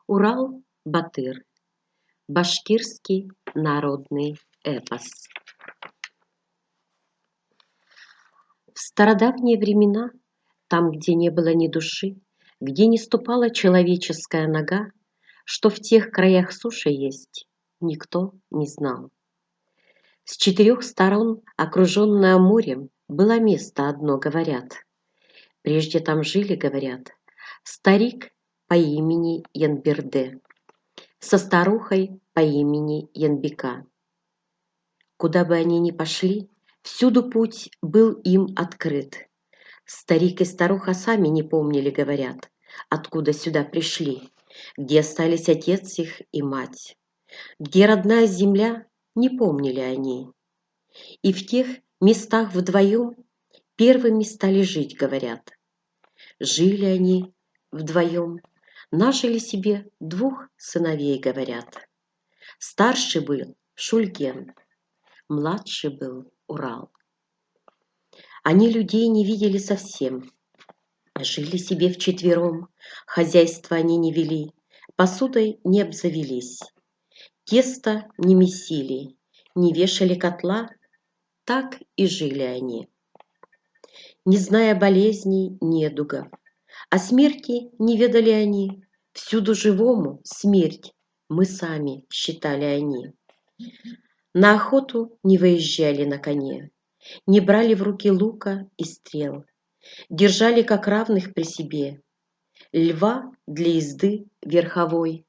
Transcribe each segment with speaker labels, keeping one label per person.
Speaker 1: Урал-Батыр. Башкирский народный эпос. В стародавние времена, там, где не было ни души, где не ступала человеческая нога, что в тех краях суши есть, никто не знал. С 4 сторон, окруженное морем, было место одно, говорят. Прежде там жили, говорят, старик по имени Янберде со старухой по имени Янбика. Куда бы они ни пошли, всюду путь был им открыт. Старик и старуха сами не помнили, говорят, откуда сюда пришли, где остались отец их и мать, где родная земля, не помнили они. И в тех местах вдвоем первыми стали жить, говорят. Жили они вдвоем, нажили себе 2 сыновей, говорят. Старший был Шульген, младший был Урал. Они людей не видели совсем, жили себе вчетвером, хозяйство они не вели, посудой не обзавелись, тесто не месили, не вешали котла, так и жили они. Не зная болезней, недугов, о смерти не ведали они, всюду живому смерть мы сами считали они. На охоту не выезжали на коне, не брали в руки лука и стрел, держали как равных при себе льва для езды верховой,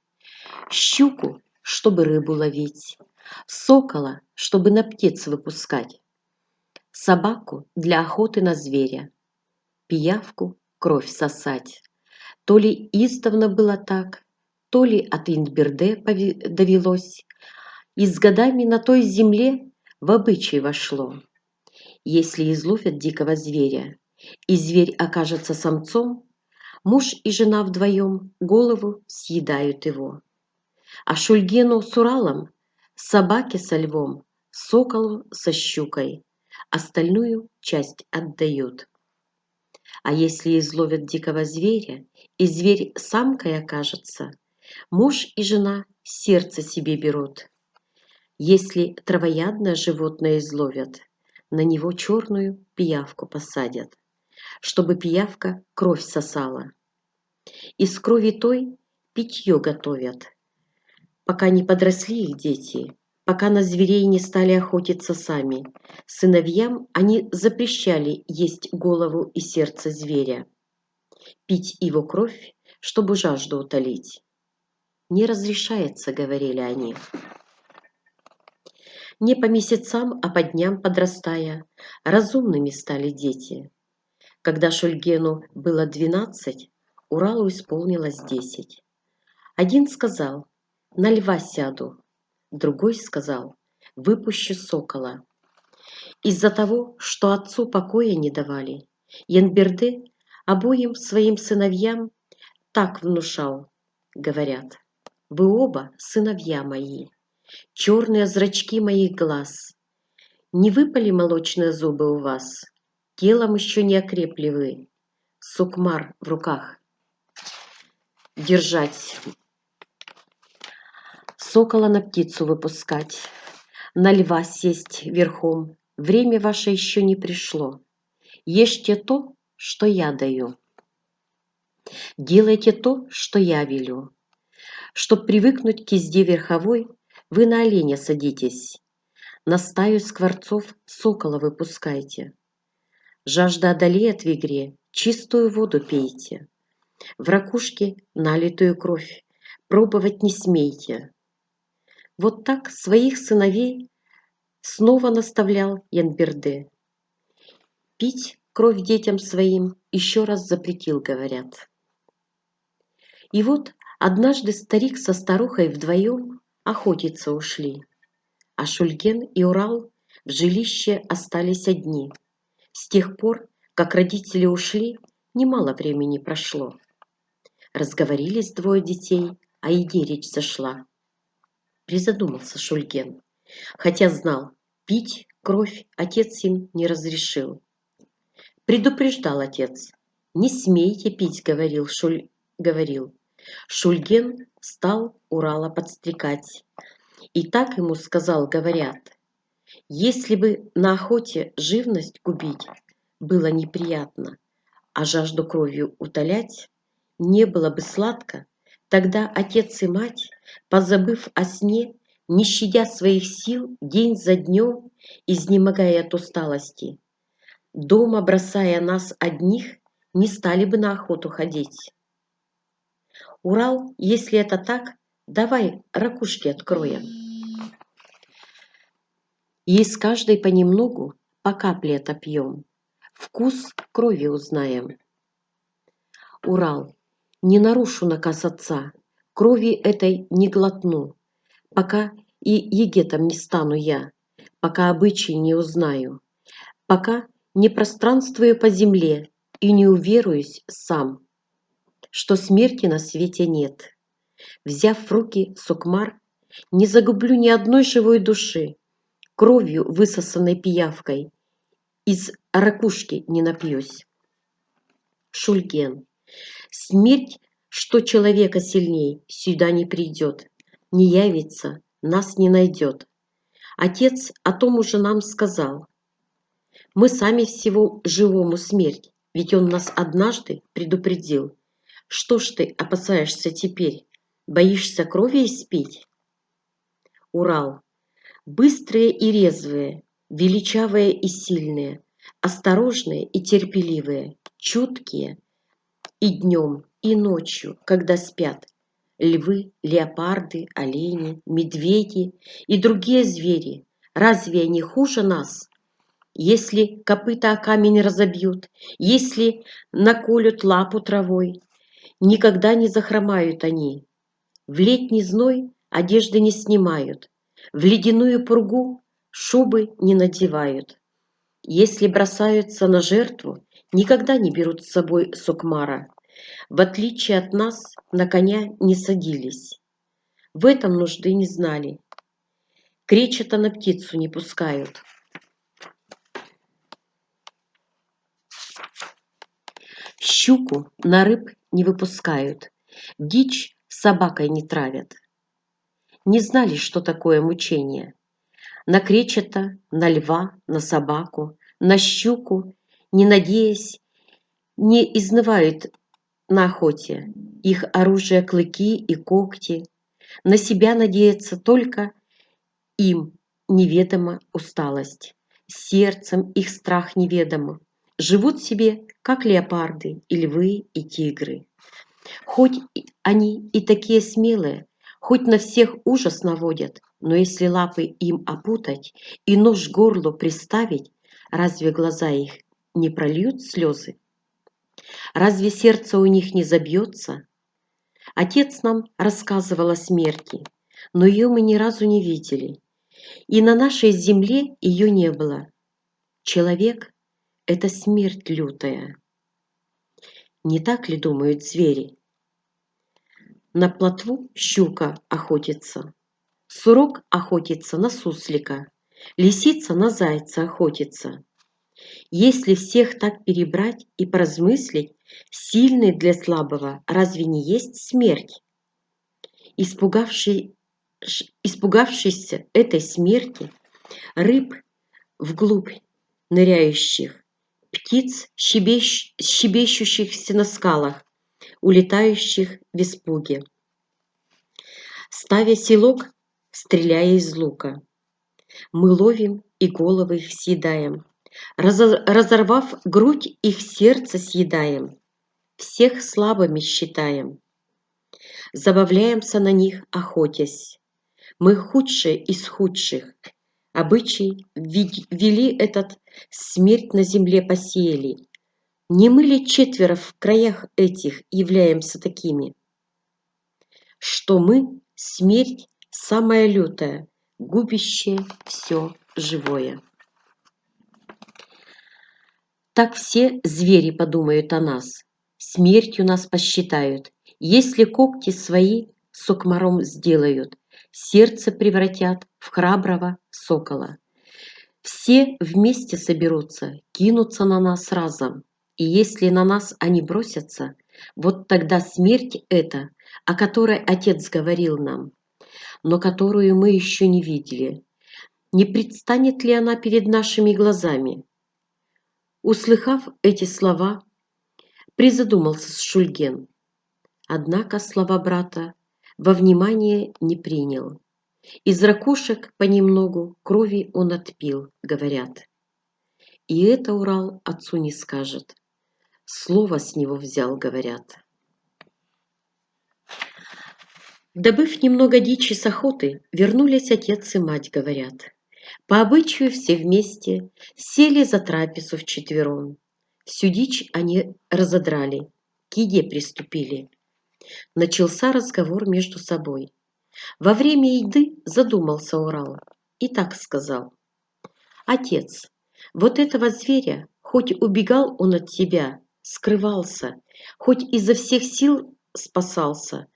Speaker 1: щуку, чтобы рыбу ловить, сокола, чтобы на птиц выпускать, собаку для охоты на зверя, пиявку кровь сосать. То ли издавна было так, то ли от Янберде довелось, и с годами на той земле в обычай вошло. Если изловят дикого зверя, и зверь окажется самцом, муж и жена вдвоем голову съедают его. А Шульгену с Уралом, собаке со львом, соколу со щукой остальную часть отдают. А если изловят дикого зверя, и зверь самкой окажется, муж и жена сердце себе берут. Если травоядное животное изловят, на него черную пиявку посадят, чтобы пиявка кровь сосала. Из крови той питье готовят, пока не подросли их дети, пока на зверей не стали охотиться сами. Сыновьям они запрещали есть голову и сердце зверя, пить его кровь, чтобы жажду утолить. Не разрешается, говорили они. Не по месяцам, а по дням подрастая, разумными стали дети. Когда Шульгену было 12, Уралу исполнилось 10. Один сказал: на льва сяду, другой сказал: выпущу сокола. Из-за того, что отцу покоя не давали, Янберде обоим своим сыновьям так внушал, говорят: вы оба сыновья мои, черные зрачки моих глаз, не выпали молочные зубы у вас, телом еще не окрепли вы, сукмар в руках держать, сокола на птицу выпускать, на льва сесть верхом, время ваше еще не пришло. Ешьте то, что я даю, делайте то, что я велю. Чтоб привыкнуть к езде верховой, вы на оленя садитесь, на стаю скворцов сокола выпускайте. Жажда одолеет в игре, чистую воду пейте, в ракушке налитую кровь пробовать не смейте. Вот так своих сыновей снова наставлял Янберде. Пить кровь детям своим еще раз запретил, говорят. И вот однажды старик со старухой вдвоем охотиться ушли, а Шульген и Урал в жилище остались одни. С тех пор, как родители ушли, немало времени прошло. Разговорились 2 детей, а еде речь зашла. Призадумался Шульген, хотя знал, пить кровь отец им не разрешил. Предупреждал отец: не смейте пить, говорил. Шульген стал Урала подстрекать. И так ему сказал, говорят: если бы на охоте живность губить было неприятно, а жажду кровью утолять не было бы сладко, тогда отец и мать, позабыв о сне, не щадя своих сил, день за днем, изнемогая от усталости, дома бросая нас одних, не стали бы на охоту ходить. Урал, если это так, давай ракушки откроем. И с каждой понемногу, по капле отопьем, вкус крови узнаем. Урал, не нарушу наказ отца, крови этой не глотну, пока и егетом не стану я, пока обычаи не узнаю, пока не пространствую по земле и не уверуюсь сам, что смерти на свете нет. Взяв в руки сукмар, не загублю ни одной живой души, кровью, высосанной пиявкой, из ракушки не напьюсь. Шульген. Смерть, что человека сильней, сюда не придет, не явится, нас не найдет. Отец о том уже нам сказал. Мы сами всего живому смерть, ведь он нас однажды предупредил. Что ж ты опасаешься теперь? Боишься крови испить? Урал. Быстрые и резвые, величавые и сильные, осторожные и терпеливые, чуткие и днем, и ночью, когда спят, львы, леопарды, олени, медведи и другие звери, разве они хуже нас? Если копыта о камень разобьют, если наколют лапу травой, никогда не захромают они. В летний зной одежды не снимают, в ледяную пургу шубы не надевают. Если бросаются на жертву, никогда не берут с собой сукмара. В отличие от нас, на коня не садились. В этом нужды не знали. Кречета на птицу не пускают. Щуку на рыб не выпускают. Дичь собакой не травят. Не знали, что такое мучение. На кречета, на льва, на собаку, на щуку, не надеясь, не изнывают на охоте. Их оружие клыки и когти. На себя надеяться только им неведома усталость. Сердцем их страх неведом. Живут себе, как леопарды, и львы, и тигры. Хоть они и такие смелые, хоть на всех ужас наводят, но если лапы им опутать и нож к горлу приставить, разве глаза их не прольют слезы? Разве сердце у них не забьется? Отец нам рассказывал о смерти, но ее мы ни разу не видели, и на нашей земле ее не было. Человек – это смерть лютая. Не так ли думают звери? На плотву щука охотится, сурок охотится на суслика, лисица на зайца охотится. Если всех так перебрать и поразмыслить, сильный для слабого разве не есть смерть? Испугавшийся этой смерти, рыб вглубь ныряющих, птиц, щебещущихся на скалах, улетающих в испуге, ставя селок, стреляя из лука. Мы ловим и головы их съедаем, разорвав грудь, их сердце съедаем, всех слабыми считаем, забавляемся на них, охотясь. Мы худшие из худших, обычай вели этот, смерть на земле посеяли. Не мы ли четверо в краях этих являемся такими? Что мы – смерть самая лютая, губящая все живое. Так все звери подумают о нас, смертью нас посчитают, если когти свои сокмаром сделают, сердце превратят в храброго сокола. Все вместе соберутся, кинутся на нас разом, и если на нас они бросятся, вот тогда смерть эта о которой Отец говорил нам, но которую мы еще не видели, не предстанет ли она перед нашими глазами?» Услыхав эти слова, призадумался Шульген, однако слова брата во внимание не принял. Из ракушек понемногу крови он отпил, говорят. И это Урал отцу не скажет. Слово с него взял, говорят. Добыв немного дичи с охоты, вернулись отец и мать, говорят. По обычаю все вместе сели за трапезу вчетвером. Всю дичь они разодрали, к еде приступили. Начался разговор между собой. Во время еды задумался Урал и так сказал. «Отец, вот этого зверя, хоть убегал он от тебя, скрывался, хоть изо всех сил спасался,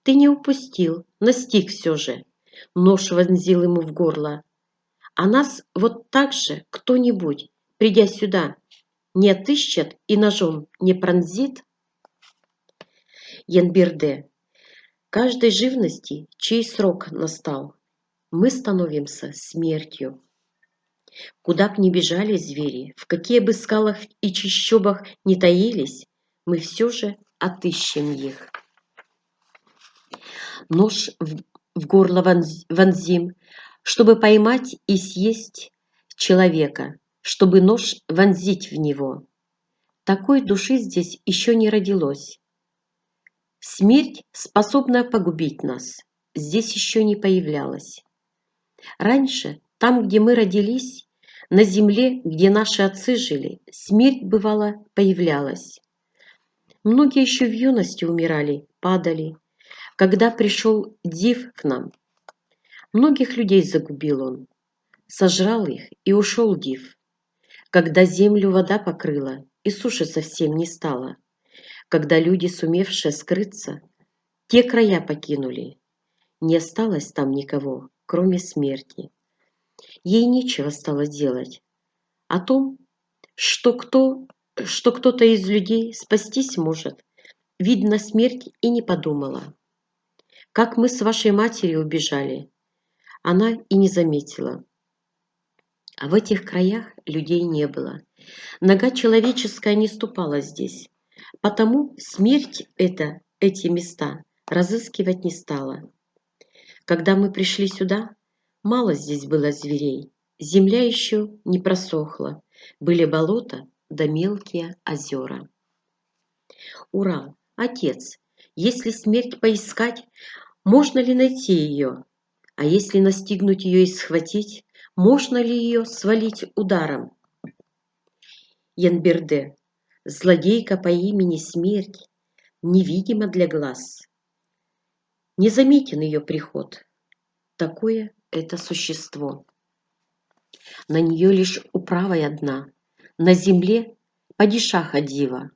Speaker 1: ты не упустил, настиг все же». Нож вонзил ему в горло. «А нас вот так же кто-нибудь, придя сюда, не отыщет и ножом не пронзит?» Янберде, каждой живности, чей срок настал, мы становимся смертью. Куда б ни бежали звери, в какие бы скалах и чащобах ни таились, мы все же отыщем их. Нож в горло вонзим, чтобы поймать и съесть человека, чтобы нож вонзить в него. Такой души здесь еще не родилось. Смерть, способная погубить нас, здесь еще не появлялась. Раньше, там, где мы родились, на земле, где наши отцы жили, смерть, бывало, появлялась. Многие еще в юности умирали, падали. Когда пришел Див к нам, многих людей загубил он, сожрал их и ушел Див. Когда землю вода покрыла и суши совсем не стало, когда люди, сумевшие скрыться, те края покинули, не осталось там никого, кроме смерти. Ей нечего стало делать. О том, что кто-то из людей спастись может, видно, смерть и не подумала. Как мы с вашей матерью убежали, она и не заметила. А в этих краях людей не было. Нога человеческая не ступала здесь, потому смерть эти места разыскивать не стала. Когда мы пришли сюда, мало здесь было зверей, земля еще не просохла, были болота да мелкие озера. Урал, отец, если смерть поискать, можно ли найти ее? А если настигнуть ее и схватить, можно ли ее свалить ударом? Янберде, злодейка по имени Смерть, невидима для глаз. Незаметен ее приход. Такое это существо. На нее лишь управа одна. На земле падишаха дива.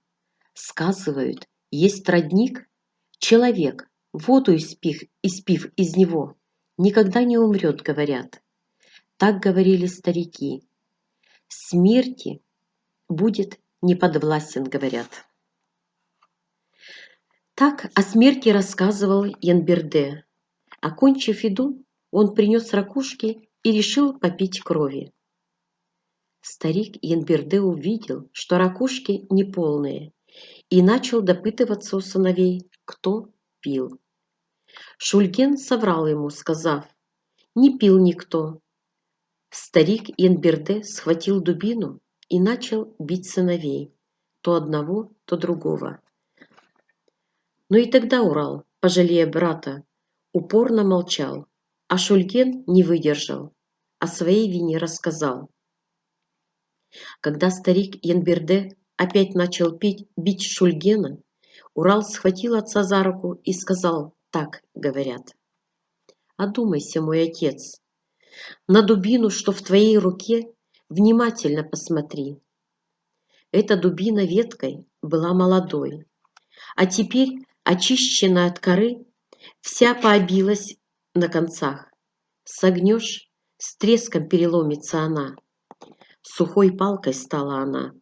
Speaker 1: Сказывают, есть родник, человек, воду испив из него, никогда не умрет, говорят. Так говорили старики. Смерти будет не подвластен, говорят. Так о смерти рассказывал Янберде. Окончив еду, он принес ракушки и решил попить крови. Старик Янберде увидел, что ракушки неполные, и начал допытываться у сыновей, кто пил. Шульген соврал ему, сказав, не пил никто. Старик Янберде схватил дубину и начал бить сыновей, то одного, то другого. Но и тогда Урал, пожалея брата, упорно молчал, а Шульген не выдержал, о своей вине рассказал. Когда старик Янберде опять начал бить Шульгена, Урал схватил отца за руку и сказал, так говорят. «Одумайся, мой отец, на дубину, что в твоей руке, внимательно посмотри. Эта дубина веткой была молодой, а теперь, очищенная от коры, вся пообилась на концах. Согнешь, с треском переломится она. Сухой палкой стала она,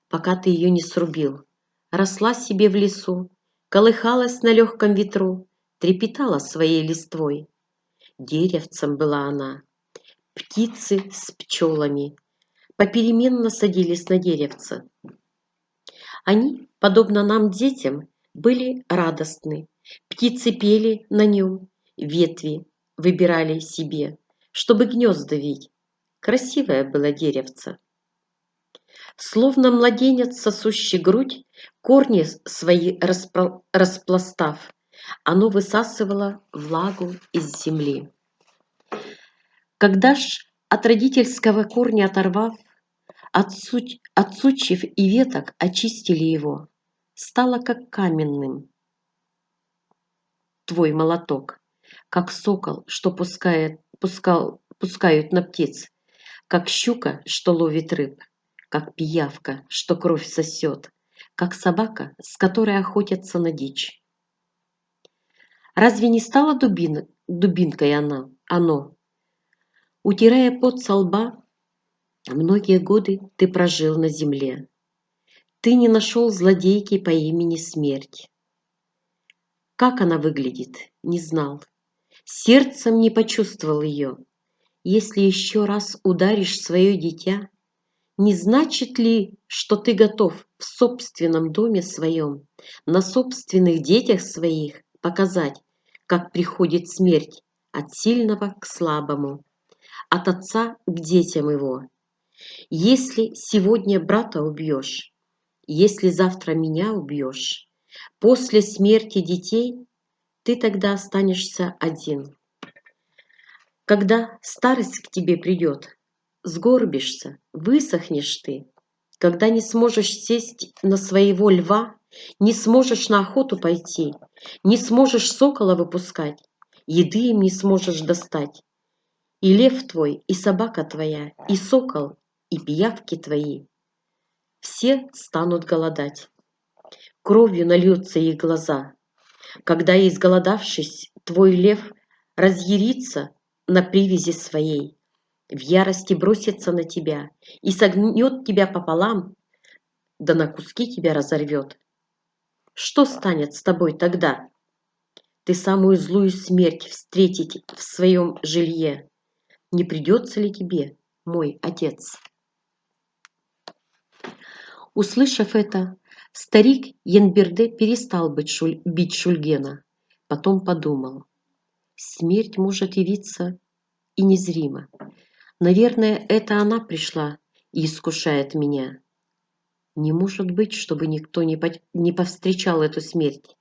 Speaker 1: пока ты ее не срубил. Росла себе в лесу, колыхалась на легком ветру, трепетала своей листвой. Деревцем была она. Птицы с пчелами попеременно садились на деревце. Они, подобно нам, детям, были радостны. Птицы пели на нем, ветви выбирали себе, чтобы гнезда вить. Красивое было деревце. Словно младенец, сосущий грудь, корни свои распластав, оно высасывало влагу из земли. Когда ж от родительского корня оторвав, от сучьев и веток очистили его, стало как каменным твой молоток, как сокол, что пускают на птиц, как щука, что ловит рыб, как пиявка, что кровь сосет, как собака, с которой охотятся на дичь. Разве не стало дубинкой оно? Утирая пот со лба, многие годы ты прожил на земле. Ты не нашел злодейки по имени Смерть. Как она выглядит, не знал. Сердцем не почувствовал ее. Если еще раз ударишь свое дитя, не значит ли, что ты готов в собственном доме своем, на собственных детях своих показать, как приходит смерть от сильного к слабому, от отца к детям его? Если сегодня брата убьешь, если завтра меня убьешь, после смерти детей ты тогда останешься один. Когда старость к тебе придет, сгорбишься, высохнешь ты, когда не сможешь сесть на своего льва, не сможешь на охоту пойти, не сможешь сокола выпускать, еды им не сможешь достать. И лев твой, и собака твоя, и сокол, и пиявки твои все станут голодать. Кровью нальются их глаза. Когда, изголодавшись, твой лев разъярится на привязи своей, в ярости бросится на тебя и согнет тебя пополам, да на куски тебя разорвет. Что станет с тобой тогда? Ты самую злую смерть встретить в своем жилье. Не придется ли тебе, мой отец? Услышав это, старик Янберде перестал бить Шульгена. Потом подумал: смерть может явиться и незримо. Наверное, это она пришла и искушает меня. Не может быть, чтобы никто не повстречал эту смерть.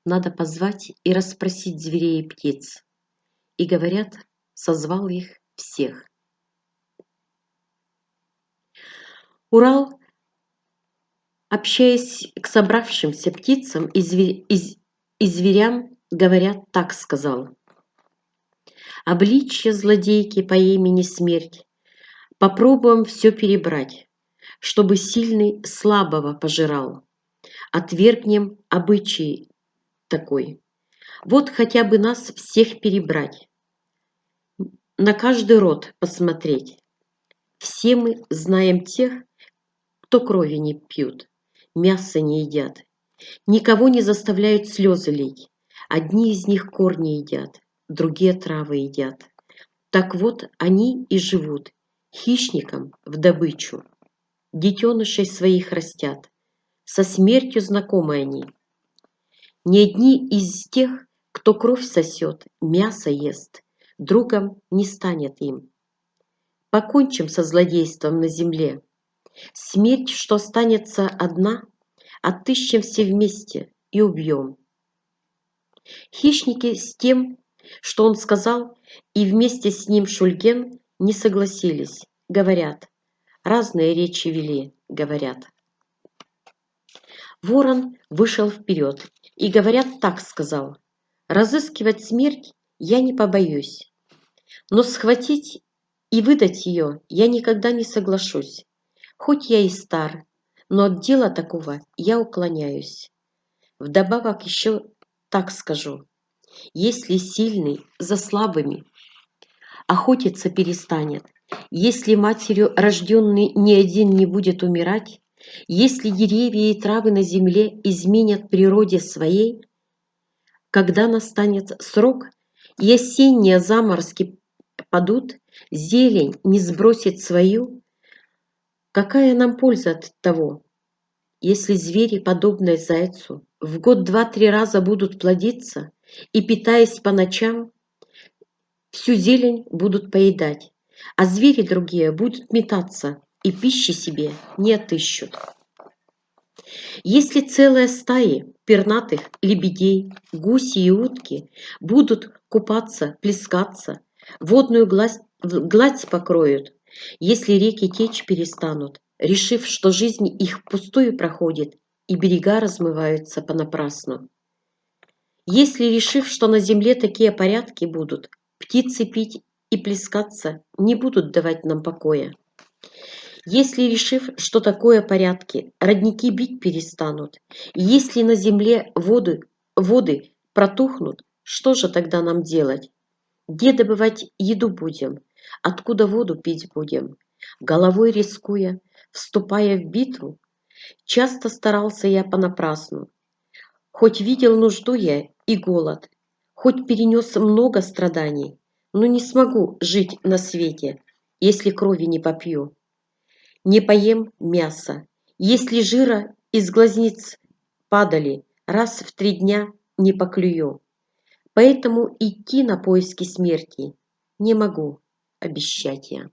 Speaker 1: Надо позвать и расспросить зверей и птиц. И, говорят, созвал их всех. Урал, общаясь к собравшимся птицам и зверям, говорят, так сказал: обличье злодейки по имени Смерть попробуем все перебрать, чтобы сильный слабого пожирал. Отвергнем обычай такой. Вот хотя бы нас всех перебрать, на каждый род посмотреть. Все мы знаем тех, кто крови не пьют, мясо не едят, никого не заставляют слезы лить. Одни из них корни едят, другие травы едят. Так вот, они и живут хищникам в добычу. Детенышей своих растят, со смертью знакомы они. Ни одни из тех, кто кровь сосет, мясо ест, другом не станет им. Покончим со злодейством на земле. Смерть, что останется одна, отыщем все вместе и убьем. Хищники с тем, что он сказал, и вместе с ним Шульген не согласились. Говорят, разные речи вели, говорят. Ворон вышел вперед и, говорят, так сказал: разыскивать смерть я не побоюсь, но схватить и выдать ее я никогда не соглашусь. Хоть я и стар, но от дела такого я уклоняюсь. Вдобавок еще так скажу: если сильный за слабыми охотиться перестанет, если матерью рожденный ни один не будет умирать, Если деревья и травы на земле изменят природе своей, когда настанет срок, и осенние заморозки падут, зелень не сбросит свою, какая нам польза от того? Если звери, подобные зайцу, в год 2-3 раза будут плодиться и, питаясь по ночам, всю зелень будут поедать, а звери другие будут метаться и пищи себе не отыщут. Если целые стаи пернатых лебедей, гуси и утки будут купаться, плескаться, водную гладь покроют, если реки течь перестанут, решив, что жизнь их впустую проходит и берега размываются понапрасну. Если, решив, что на земле такие порядки будут, птицы пить и плескаться не будут давать нам покоя. Если, решив, что такое порядки, родники бить перестанут, и если на земле воды протухнут, что же тогда нам делать? Где добывать еду будем? Откуда воду пить будем? Головой рискуя, вступая в битву, часто старался я понапрасну. Хоть видел нужду я и голод, хоть перенес много страданий, но не смогу жить на свете, если крови не попью. Не поем мяса, если жира из глазниц падали, раз в 3 дня не поклюю. Поэтому идти на поиски смерти не могу, обещать я.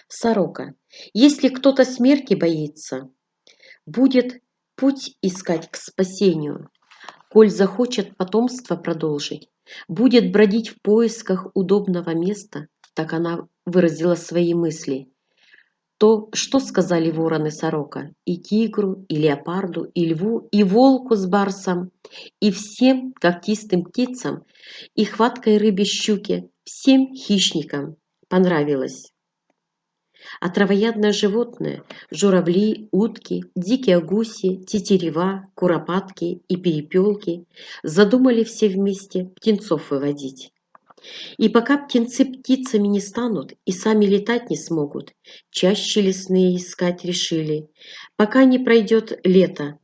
Speaker 1: Сорока. Если кто-то смерти боится, будет путь искать к спасению. Коль захочет потомство продолжить, будет бродить в поисках удобного места, так она выразила свои мысли. То, что сказали ворон и сорока, и тигру, и леопарду, и льву, и волку с барсом, и всем когтистым птицам, и хваткой рыбе щуке, всем хищникам понравилось. А травоядное животное, журавли, утки, дикие гуси, тетерева, куропатки и перепелки задумали все вместе птенцов выводить. И пока птенцы птицами не станут и сами летать не смогут, чаще лесные искать решили. Пока не пройдет лето,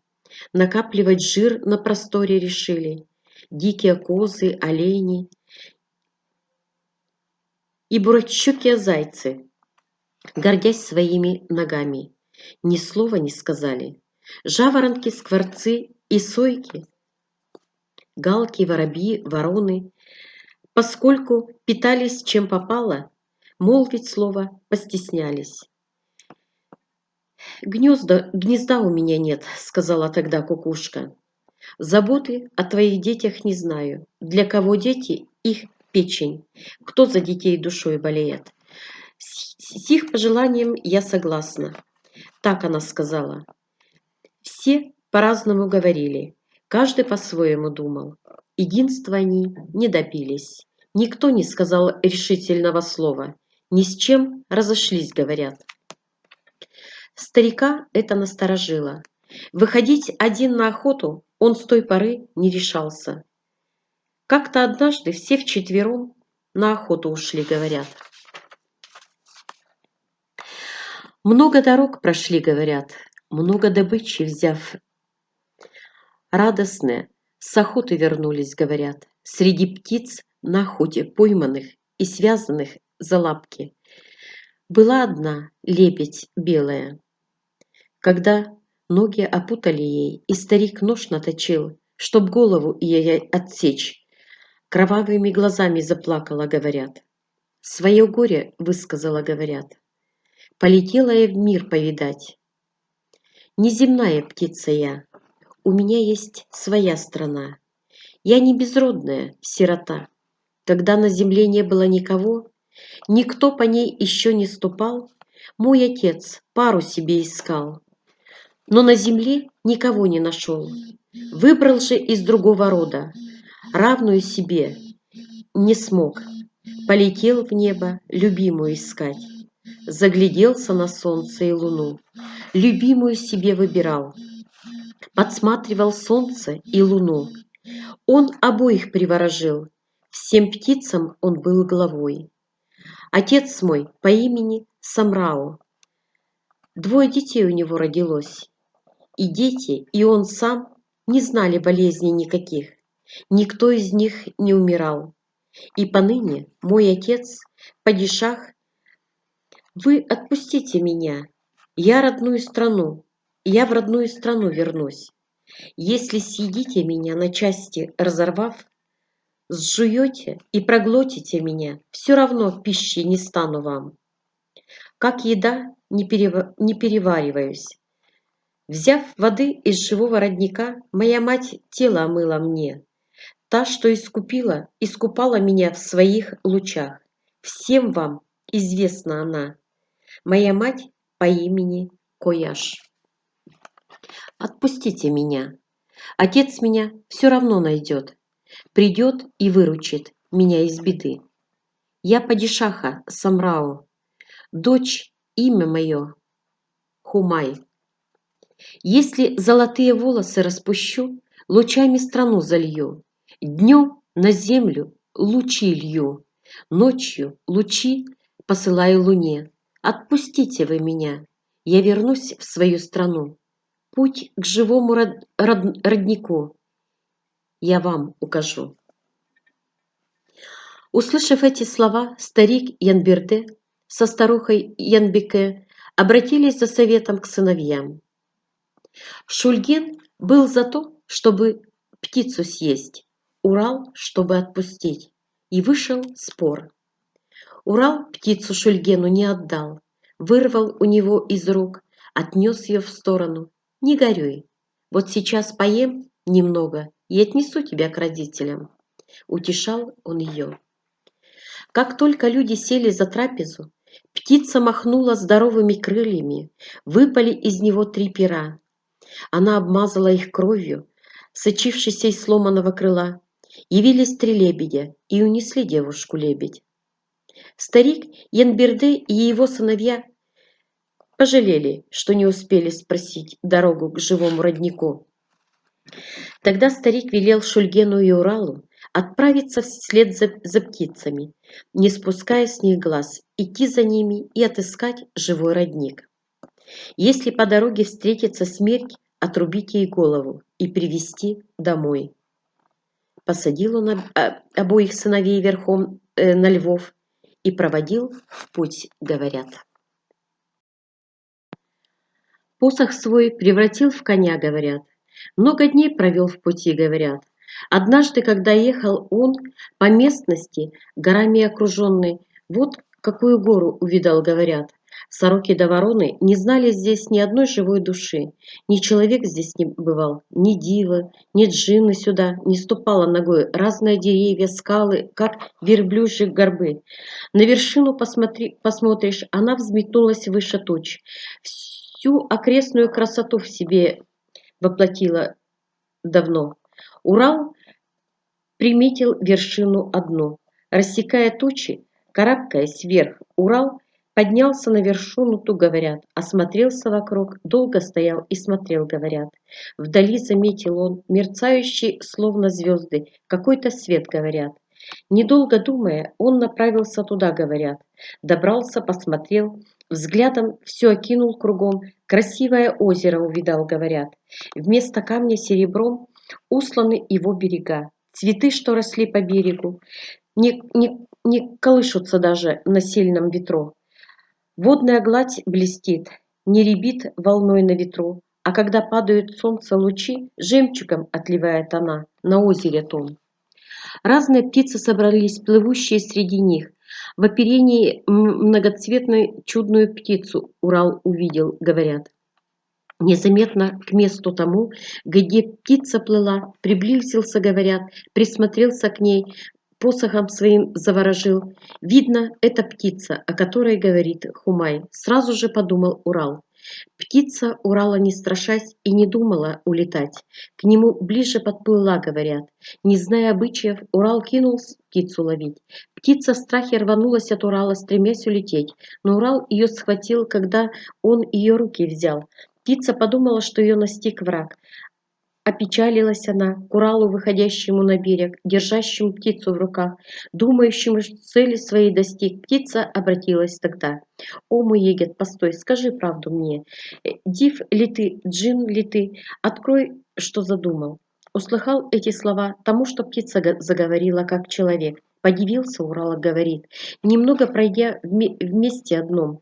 Speaker 1: накапливать жир на просторе решили. Дикие козы, олени и бурочукие зайцы, гордясь своими ногами, ни слова не сказали. Жаворонки, скворцы и сойки, галки, воробьи, вороны, поскольку питались чем попало, молвить слово постеснялись. Гнезда у меня нет», — сказала тогда кукушка. «Заботы о твоих детях не знаю. Для кого дети, их печень. Кто за детей душой болеет? С их пожеланием я согласна». Так она сказала. Все по-разному говорили, каждый по-своему думал. Единства они не добились. Никто не сказал решительного слова. Ни с чем разошлись, говорят. Старика это насторожило. Выходить один на охоту он с той поры не решался. Как-то однажды все вчетвером на охоту ушли, говорят. Много дорог прошли, говорят, много добычи взяв. Радостные с охоты вернулись, говорят. Среди птиц на охоте пойманных и связанных за лапки была одна лебедь белая. Когда ноги опутали ей, и старик нож наточил, чтоб голову ей отсечь, кровавыми глазами заплакала, говорят. Свое горе высказала, говорят. Полетела я в мир повидать. Неземная птица я, у меня есть своя страна. Я не безродная сирота. Когда на земле не было никого, никто по ней еще не ступал, мой отец пару себе искал. Но на земле никого не нашел. Выбрал же из другого рода, равную себе не смог. Полетел в небо любимую искать. Загляделся на солнце и луну. Любимую себе выбирал. Подсматривал солнце и луну. Он обоих приворожил. Всем птицам он был главой. Отец мой по имени Самрао. 2 детей у него родилось. И дети, и он сам не знали болезней никаких. Никто из них не умирал. И поныне мой отец, падишах, вы отпустите меня. Я в родную страну вернусь. Если съедите меня на части разорвав, сжуете и проглотите меня, все равно пищи не стану вам. Как еда не перевариваюсь. Взяв воды из живого родника, моя мать тело омыла мне. Та, что искупала меня в своих лучах. Всем вам известна она. Моя мать по имени Кояш. Отпустите меня. Отец меня все равно найдет. Придет и выручит меня из беды. Я падишаха Самрау, дочь, имя мое Хумай. Если золотые волосы распущу, лучами страну залью. Днем на землю лучи лью, ночью лучи посылаю луне. Отпустите вы меня, я вернусь в свою страну. Путь к живому роднику я вам укажу. Услышав эти слова, старик Янберде со старухой Янбике обратились за советом к сыновьям. Шульгин был за то, чтобы птицу съесть, Урал, чтобы отпустить. И вышел спор. Урал птицу Шульгену не отдал, вырвал у него из рук, отнес ее в сторону. Не горюй, вот сейчас поем немного и отнесу тебя к родителям. Утешал он ее. Как только люди сели за трапезу, птица махнула здоровыми крыльями, выпали из него 3 пера. Она обмазала их кровью, сочившейся из сломанного крыла. Явились 3 лебедя и унесли девушку-лебедь. Старик Янберде и его сыновья пожалели, что не успели спросить дорогу к живому роднику. Тогда старик велел Шульгену и Уралу отправиться вслед за птицами, не спуская с них глаз, идти за ними и отыскать живой родник. Если по дороге встретится смерть, отрубить ей голову и привести домой. Посадил он обоих сыновей верхом на львов и проводил в путь, говорят. Посох свой превратил в коня, говорят. Много дней провел в пути, говорят. Однажды, когда ехал он по местности, горами окруженной, вот какую гору увидал, говорят. Сороки да вороны не знали здесь ни одной живой души. Ни человек здесь не бывал, ни дива, ни джинны сюда не ступала ногой. Разные деревья, скалы, как верблюжьи горбы. На вершину посмотришь, она взметнулась выше туч. Всю окрестную красоту в себе воплотила давно. Урал приметил вершину одну. Рассекая тучи, карабкаясь вверх, Урал поднялся на вершину ту, говорят, осмотрелся вокруг, долго стоял и смотрел, говорят. Вдали заметил он, мерцающий, словно звезды, какой-то свет, говорят. Недолго думая, он направился туда, говорят. Добрался, посмотрел, взглядом все окинул кругом, красивое озеро увидал, говорят. Вместо камня серебром усланы его берега. Цветы, что росли по берегу, не колышутся даже на сильном ветру. Водная гладь блестит, не рябит волной на ветру, а когда падают солнце лучи, жемчугом отливает она на озере том. Разные птицы собрались, плывущие среди них. В оперении многоцветную чудную птицу Урал увидел, говорят. Незаметно к месту тому, где птица плыла, приблизился, говорят, присмотрелся к ней, посохом своим заворожил. Видно, это птица, о которой говорит Хумай. Сразу же подумал Урал. Птица Урала, не страшась, и не думала улетать. К нему ближе подплыла, говорят. Не зная обычаев, Урал кинулся птицу ловить. Птица в страхе рванулась от Урала, стремясь улететь. Но Урал ее схватил, когда он ее руки взял. Птица подумала, что ее настиг враг. Опечалилась она к Уралу, выходящему на берег, держащему птицу в руках, думающему, что цели своей достиг. Птица обратилась тогда. «О, мой егет, постой, скажи правду мне. Див ли ты, джин ли ты? Открой, что задумал». Услыхал эти слова, тому, что птица заговорила, как человек. Подивился Урал, говорит, немного пройдя вместе одном.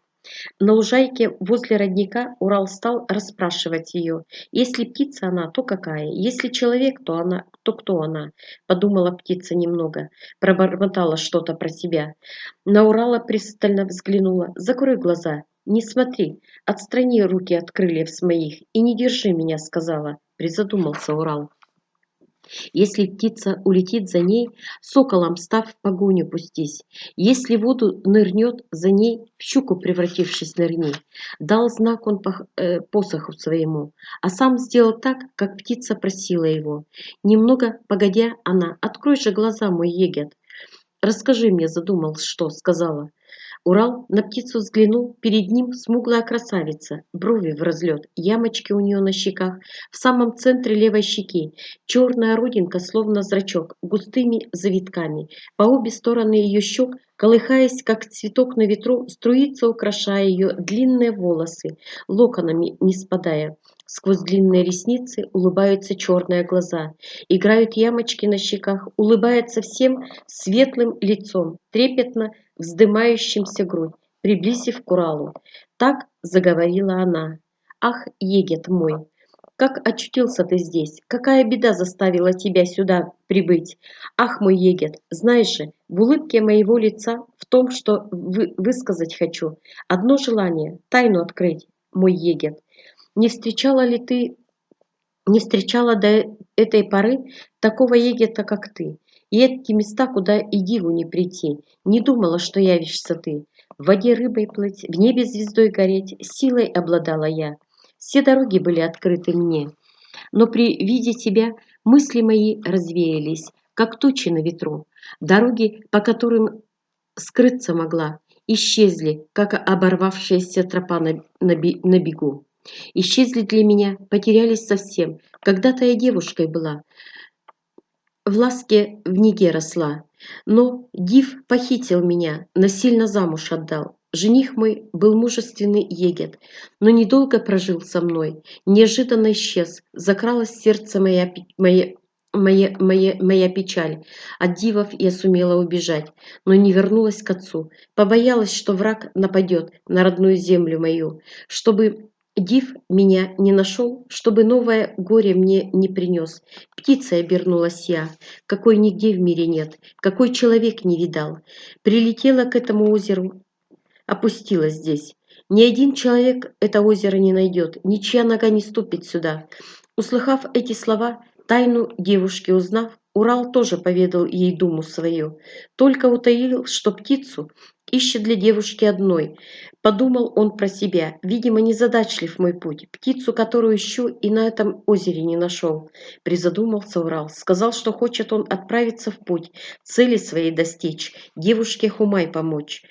Speaker 1: На лужайке возле родника Урал стал расспрашивать ее. Если птица она, то какая? Если человек, то она, то кто она? Подумала птица немного, пробормотала что-то про себя. На Урала пристально взглянула. Закрой глаза, не смотри, отстрани руки от крыльев с моих и не держи меня, сказала. Призадумался Урал. Если птица улетит за ней, соколом став в погоню пустись. Если в воду нырнет, за ней в щуку превратившись нырни. Дал знак он посоху своему, а сам сделал так, как птица просила его. Немного погодя она, открой же глаза, мой егет. Расскажи мне, задумал, что сказала. Урал на птицу взглянул, перед ним смуглая красавица, брови в разлет, ямочки у нее на щеках, в самом центре левой щеки, черная родинка, словно зрачок, густыми завитками. По обе стороны ее щек, колыхаясь, как цветок на ветру, струится, украшая ее длинные волосы, локонами не спадая. Сквозь длинные ресницы улыбаются черные глаза, играют ямочки на щеках, улыбается всем светлым лицом, трепетно вздымающимся грудь, приблизив к Уралу. Так заговорила она. «Ах, егет мой, как очутился ты здесь? Какая беда заставила тебя сюда прибыть? Ах, мой егет, знаешь же, в улыбке моего лица, в том, что высказать хочу, одно желание, тайну открыть, мой егет. Не встречала ли ты не встречала до этой поры такого егета, как ты. И эти места, куда и диву не прийти. Не думала, что явишься ты. В воде рыбой плыть, в небе звездой гореть, силой обладала я. Все дороги были открыты мне. Но при виде тебя мысли мои развеялись, как тучи на ветру. Дороги, по которым скрыться могла, исчезли, как оборвавшаяся тропа на бегу. Исчезли для меня, потерялись совсем. Когда-то я девушкой была, в ласке в неге росла. Но Див похитил меня, насильно замуж отдал. Жених мой был мужественный егет, но недолго прожил со мной. Неожиданно исчез, закралась в сердце моя печаль. От дивов я сумела убежать, но не вернулась к отцу. Побоялась, что враг нападет на родную землю мою, чтобы див меня не нашел, чтобы новое горе мне не принес. Птицей обернулась я, какой нигде в мире нет, какой человек не видал. Прилетела к этому озеру, опустилась здесь. Ни один человек это озеро не найдет, ничья нога не ступит сюда. Услыхав эти слова, тайну девушки узнав, Урал тоже поведал ей думу свою, только утаил, что птицу ищет для девушки одной. Подумал он про себя, видимо, незадачлив мой путь, птицу, которую ищу и на этом озере не нашел. Призадумался Урал, сказал, что хочет он отправиться в путь, цели своей достичь, девушке Хумай помочь.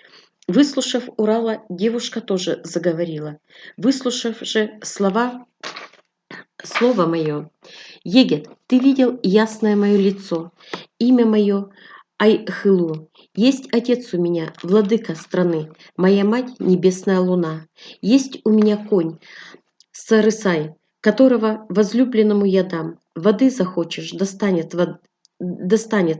Speaker 1: Выслушав Урала, девушка тоже заговорила. Выслушав же слово мое, «Егет, ты видел ясное мое лицо, имя мое Айхылу. Есть отец у меня, владыка страны, моя мать небесная луна. Есть у меня конь, Сарысай, которого возлюбленному я дам. Воды захочешь, достанет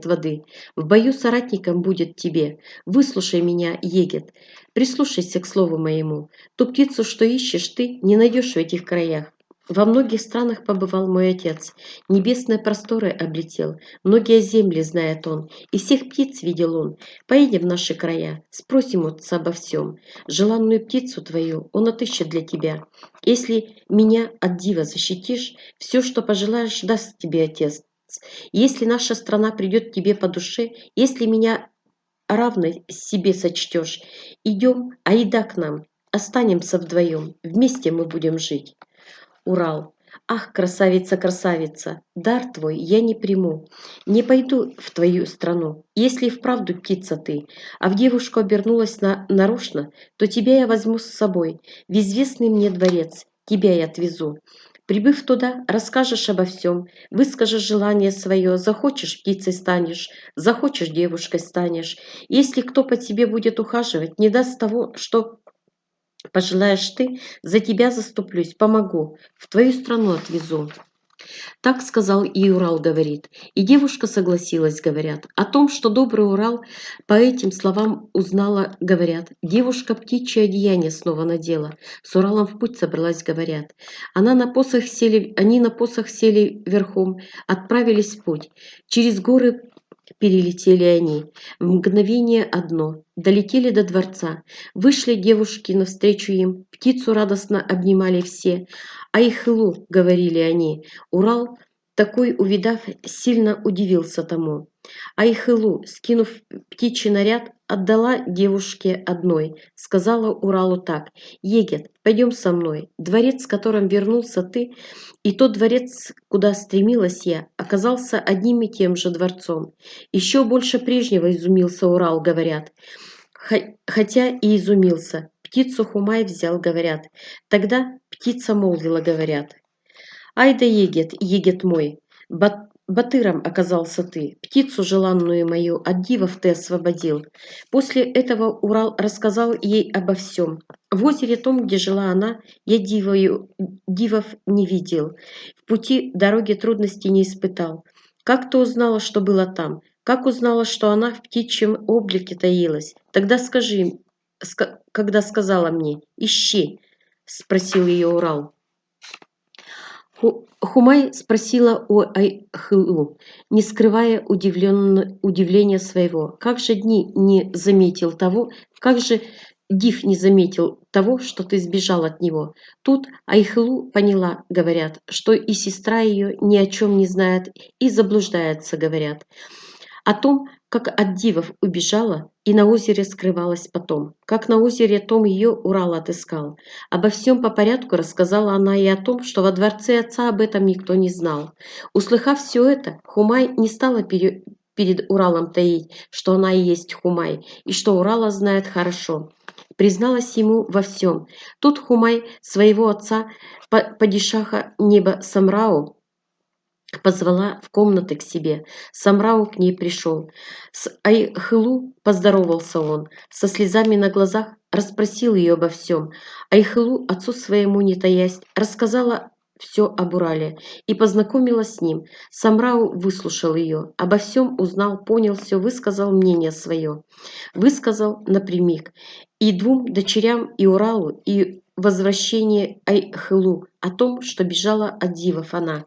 Speaker 1: воды. В бою соратником будет тебе. Выслушай меня, егет, прислушайся к слову моему. Ту птицу, что ищешь ты, не найдешь в этих краях. Во многих странах побывал мой отец, небесные просторы облетел, многие земли знает он, и всех птиц видел он. Поедем в наши края, спросим отца обо всем. Желанную птицу твою он отыщет для тебя. Если меня от дива защитишь, все, что пожелаешь, даст тебе отец. Если наша страна придет тебе по душе, если меня равной себе сочтешь, идем, аида к нам, останемся вдвоем, вместе мы будем жить. Урал. Ах, красавица, красавица, дар твой я не приму, не пойду в твою страну, если и вправду птица ты, а в девушку обернулась нарочно, то тебя я возьму с собой, в известный мне дворец, тебя я отвезу. Прибыв туда, расскажешь обо всем, выскажешь желание свое, захочешь птицей станешь, захочешь девушкой станешь. Если кто по тебе будет ухаживать, не даст того, что пожелаешь ты, за тебя заступлюсь, помогу, в твою страну отвезу. Так сказал и Урал, говорит. И девушка согласилась, говорят. О том, что добрый Урал по этим словам узнала, говорят. Девушка птичье одеяние снова надела. С Уралом в путь собралась, говорят. Они на посох сели верхом, отправились в путь. Через горы перелетели они. В мгновение одно. Долетели до дворца. Вышли девушки навстречу им. Птицу радостно обнимали все. «Айхылу», — говорили они. Урал, такой увидав, сильно удивился тому. Айхылу, скинув птичий наряд, отдала девушке одной. Сказала Уралу так: «Егет, пойдем со мной. Дворец, в котором вернулся ты, и тот дворец, куда стремилась я, оказался одним и тем же дворцом. Еще больше прежнего изумился Урал, говорят. Хотя и изумился. Птицу Хумай взял, говорят. Тогда птица молвила, говорят. Ай да егет, егет мой, батыром оказался ты, птицу желанную мою от дивов ты освободил. После этого Урал рассказал ей обо всем. В озере том, где жила она, я дивов не видел. В пути дороги трудностей не испытал. Как ты узнала, что было там? Как узнала, что она в птичьем облике таилась? Тогда скажи, когда сказала мне, ищи, спросил ее Урал. Хумай спросила у Айхылу, не скрывая удивления своего. Как же не заметил того, как же Див не заметил того, что ты сбежал от него? Тут Айхылу поняла, говорят, что и сестра ее ни о чем не знает и заблуждается, говорят. О том, как от дивов убежала и на озере скрывалась потом, как на озере том ее Урал отыскал. Обо всем по порядку рассказала она и о том, что во дворце отца об этом никто не знал. Услыхав все это, Хумай не стала перед Уралом таить, что она и есть Хумай, и что Урала знает хорошо. Призналась ему во всем. Тут Хумай своего отца, падишаха неба Самрау, позвала в комнаты к себе. Самрау к ней пришел. С Айхылу поздоровался он. Со слезами на глазах расспросил ее обо всем. Айхылу, отцу своему не таясь, рассказала все об Урале и познакомила с ним. Самрау выслушал ее, обо всем узнал, понял все, высказал мнение свое. Высказал напрямик и двум дочерям, и Уралу, и возвращение Айхылу о том, что бежала от дивов она.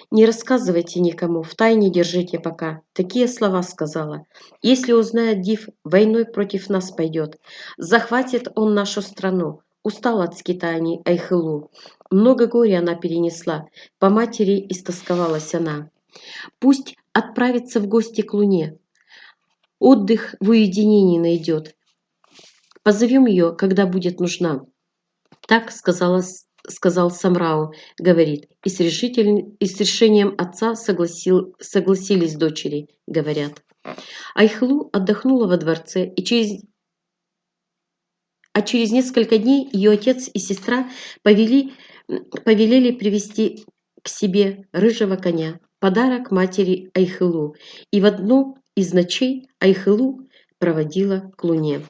Speaker 1: «Не рассказывайте никому, втайне держите пока». Такие слова сказала. «Если узнает Див, войной против нас пойдет. Захватит он нашу страну». Устала от скитаний Айхылу. Много горя она перенесла. По матери истосковалась она. Пусть отправится в гости к луне. Отдых в уединении найдет. Позовем ее, когда будет нужна. Так сказал Самрау, говорит, и с решением отца согласились дочери, говорят. Айхлу отдохнула во дворце, а через несколько дней ее отец и сестра повелели привести к себе рыжего коня, подарок матери Айхылу, и в одну из ночей Айхылу проводила к луне.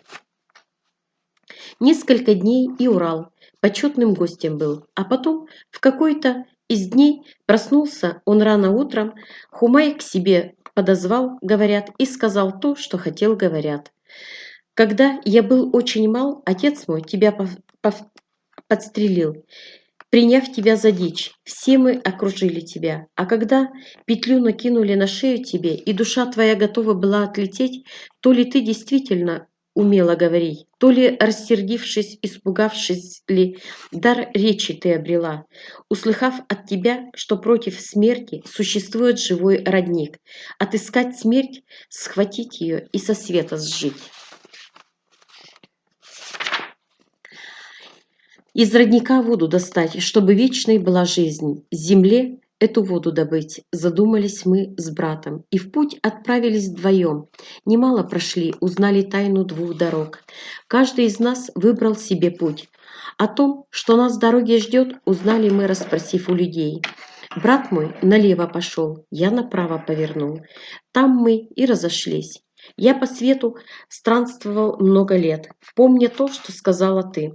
Speaker 1: Несколько дней и Урал почетным гостем был, а потом в какой-то из дней проснулся он рано утром, Хумай к себе подозвал, говорят, и сказал то, что хотел, говорят. Когда я был очень мал, отец мой тебя подстрелил, приняв тебя за дичь. Все мы окружили тебя, а когда петлю накинули на шею тебе, и душа твоя готова была отлететь, то ли ты действительно умела говорить, то ли, рассердившись, испугавшись ли, дар речи ты обрела, услыхав от тебя, что против смерти существует живой родник, отыскать смерть, схватить ее и со света сжить. Из родника воду достать, чтобы вечной была жизнь, земле эту воду добыть, задумались мы с братом, и в путь отправились вдвоем. Немало прошли, узнали тайну двух дорог. Каждый из нас выбрал себе путь. О том, что нас в дороге ждет, узнали мы, расспросив у людей. Брат мой налево пошел, я направо повернул. Там мы и разошлись. Я по свету странствовал много лет, помня то, что сказала ты.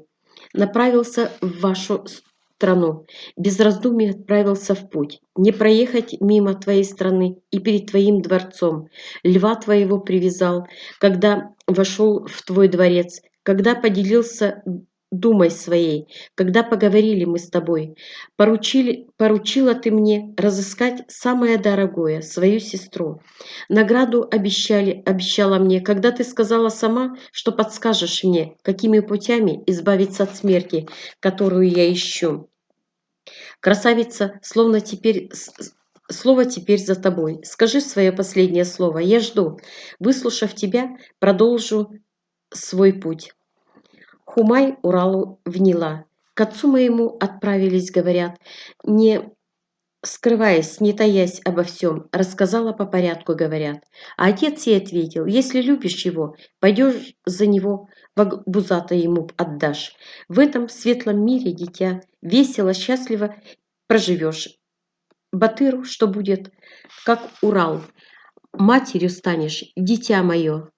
Speaker 1: Направился в вашу страну, без раздумий отправился в путь. Не проехать мимо твоей страны и перед твоим дворцом. Льва твоего привязал, когда вошел в твой дворец, когда поделился думой своей, когда поговорили мы с тобой. Поручила ты мне разыскать самое дорогое, свою сестру. Награду обещала мне, когда ты сказала сама, что подскажешь мне, какими путями избавиться от смерти, которую я ищу. Красавица, слово теперь за тобой. Скажи свое последнее слово, я жду. Выслушав тебя, продолжу свой путь. Хумай Уралу вняла. К отцу моему отправились, говорят, не скрываясь, не таясь обо всем, рассказала по порядку, говорят. А отец ей ответил, если любишь его, пойдешь за него, Бузата ему отдашь. В этом светлом мире, дитя, весело, счастливо проживешь. Батыру, что будет, как Урал, матерью станешь, дитя мое.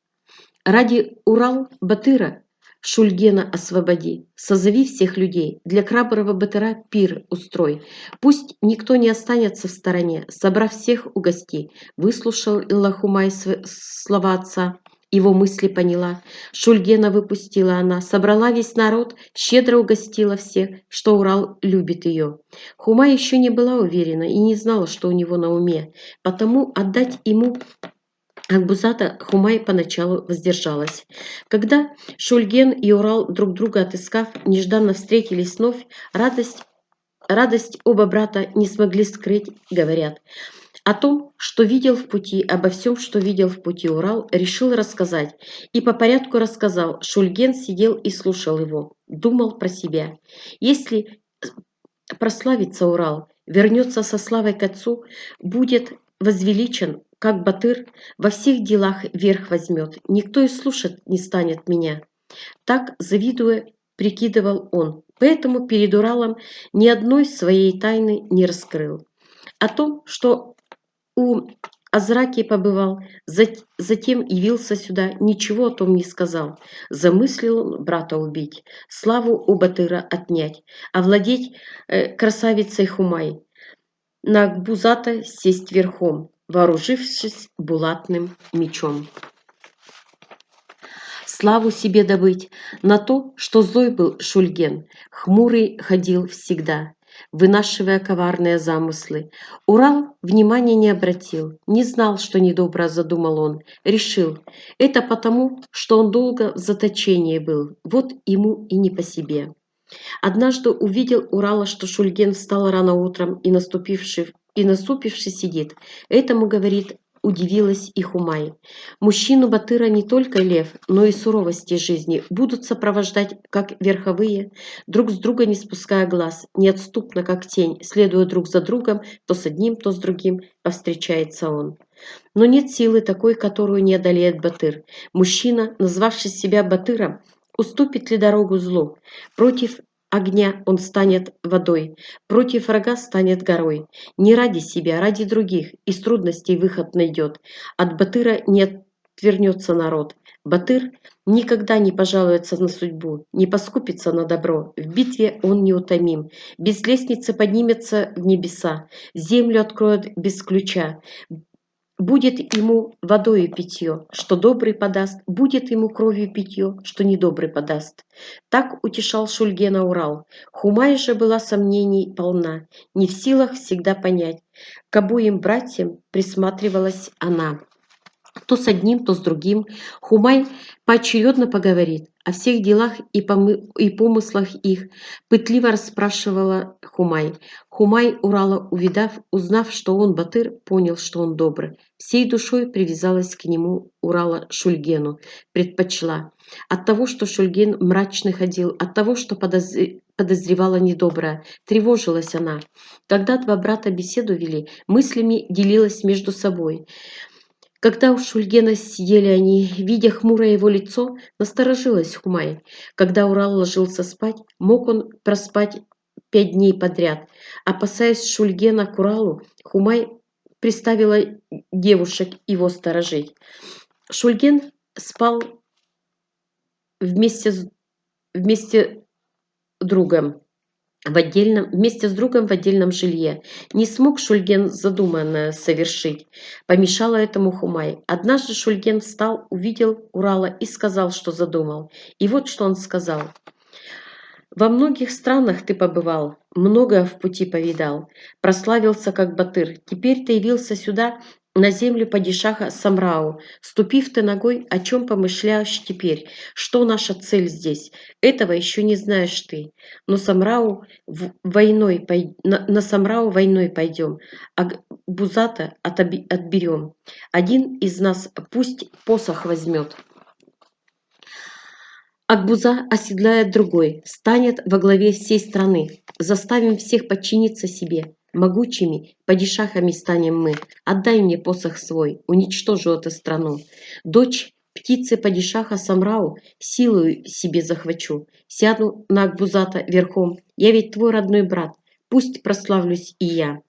Speaker 1: Ради Урал-Батыра Шульгена освободи, созови всех людей, для храброго Батыра пир устрой. Пусть никто не останется в стороне, собрав всех угости. Выслушал Иллахумай слова отца, его мысли поняла. Шульгена выпустила она, собрала весь народ, щедро угостила всех, что Урал любит ее. Хумай еще не была уверена и не знала, что у него на уме, потому отдать ему Акбузата Хумай поначалу воздержалась. Когда Шульген и Урал, друг друга отыскав, нежданно встретились вновь, радость оба брата не смогли скрыть, говорят. О том, что видел в пути, обо всем, что видел в пути Урал, решил рассказать. И по порядку рассказал. Шульген сидел и слушал его, думал про себя. Если прославится Урал, вернется со славой к отцу, будет возвеличен, как Батыр, во всех делах верх возьмет. Никто и слушать не станет меня. Так, завидуя, прикидывал он. Поэтому перед Уралом ни одной своей тайны не раскрыл. О том, что у Азраки побывал, затем явился сюда, ничего о том не сказал. Замыслил он брата убить, славу у Батыра отнять, овладеть красавицей Хумай, на Акбузата сесть верхом, вооружившись булатным мечом. Славу себе добыть на то, что злой был Шульген, хмурый ходил всегда, вынашивая коварные замыслы. Урал внимания не обратил, не знал, что недобро задумал он, решил, это потому, что он долго в заточении был, вот ему и не по себе. Однажды увидел Урала, что Шульген встал рано утром и насупивший сидит. Этому, говорит, удивилась и Хумай. Мужчину Батыра не только лев, но и суровости жизни будут сопровождать как верховые, друг с друга не спуская глаз, неотступно как тень, следуя друг за другом, то с одним, то с другим повстречается он. Но нет силы такой, которую не одолеет Батыр. Мужчина, назвавший себя Батыром, уступит ли дорогу злу? Против огня он станет водой, против врага станет горой. Не ради себя, ради других, из трудностей выход найдет. От Батыра не отвернется народ. Батыр никогда не пожалуется на судьбу, не поскупится на добро. В битве он неутомим. Без лестницы поднимется в небеса, землю откроет без ключа. Будет ему водою питье, что добрый подаст, будет ему кровью питье, что недобрый подаст. Так утешал Шульгена Урал. Хумай же была сомнений полна, не в силах всегда понять. К обоим братьям присматривалась она. То с одним, то с другим. Хумай поочередно поговорит о всех делах и помыслах их. Пытливо расспрашивала Хумай. Хумай Урала, узнав, что он батыр, понял, что он добрый. Всей душой привязалась к нему Урала Шульгену, предпочла. От того, что Шульген мрачный ходил, от того, что подозревала недоброе, тревожилась она. Когда два брата беседу вели, мыслями делилась между собой. Когда у Шульгена сидели они, видя хмурое его лицо, насторожилась Хумай. Когда Урал ложился спать, мог он проспать 5 дней подряд. Опасаясь Шульгена к Уралу, Хумай приставила девушек его сторожить. Шульген спал вместе другом. Вместе с другом в отдельном жилье. Не смог Шульген задуманное совершить. Помешала этому Хумай. Однажды Шульген встал, увидел Урала и сказал, что задумал. И вот что он сказал. «Во многих странах ты побывал, многое в пути повидал, прославился как батыр. Теперь ты явился сюда, на землю падишаха Самрау. Ступив ты ногой, о чем помышляешь теперь? Что наша цель здесь? Этого еще не знаешь ты. Но на Самрау войной пойдем, а Бузата отберем. Один из нас пусть посох возьмет. Акбуза оседлает другой, станет во главе всей страны. Заставим всех подчиниться себе. Могучими падишахами станем мы. Отдай мне посох свой, уничтожу эту страну. Дочь птицы падишаха Самрау силою себе захвачу. Сяду на Акбузата верхом. Я ведь твой родной брат. Пусть прославлюсь и я.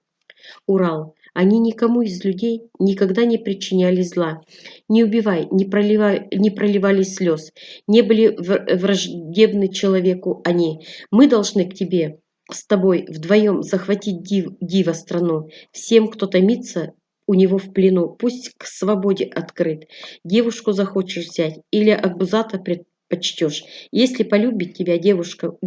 Speaker 1: Урал. Они никому из людей никогда не причиняли зла. Не убивай, не проливали слез. Не были враждебны человеку они. Мы должны к тебе, с тобой вдвоем захватить дива страну. Всем, кто томится у него в плену, пусть к свободе открыт. Девушку захочешь взять или Акбузата предпочтешь. Если полюбит тебя девушку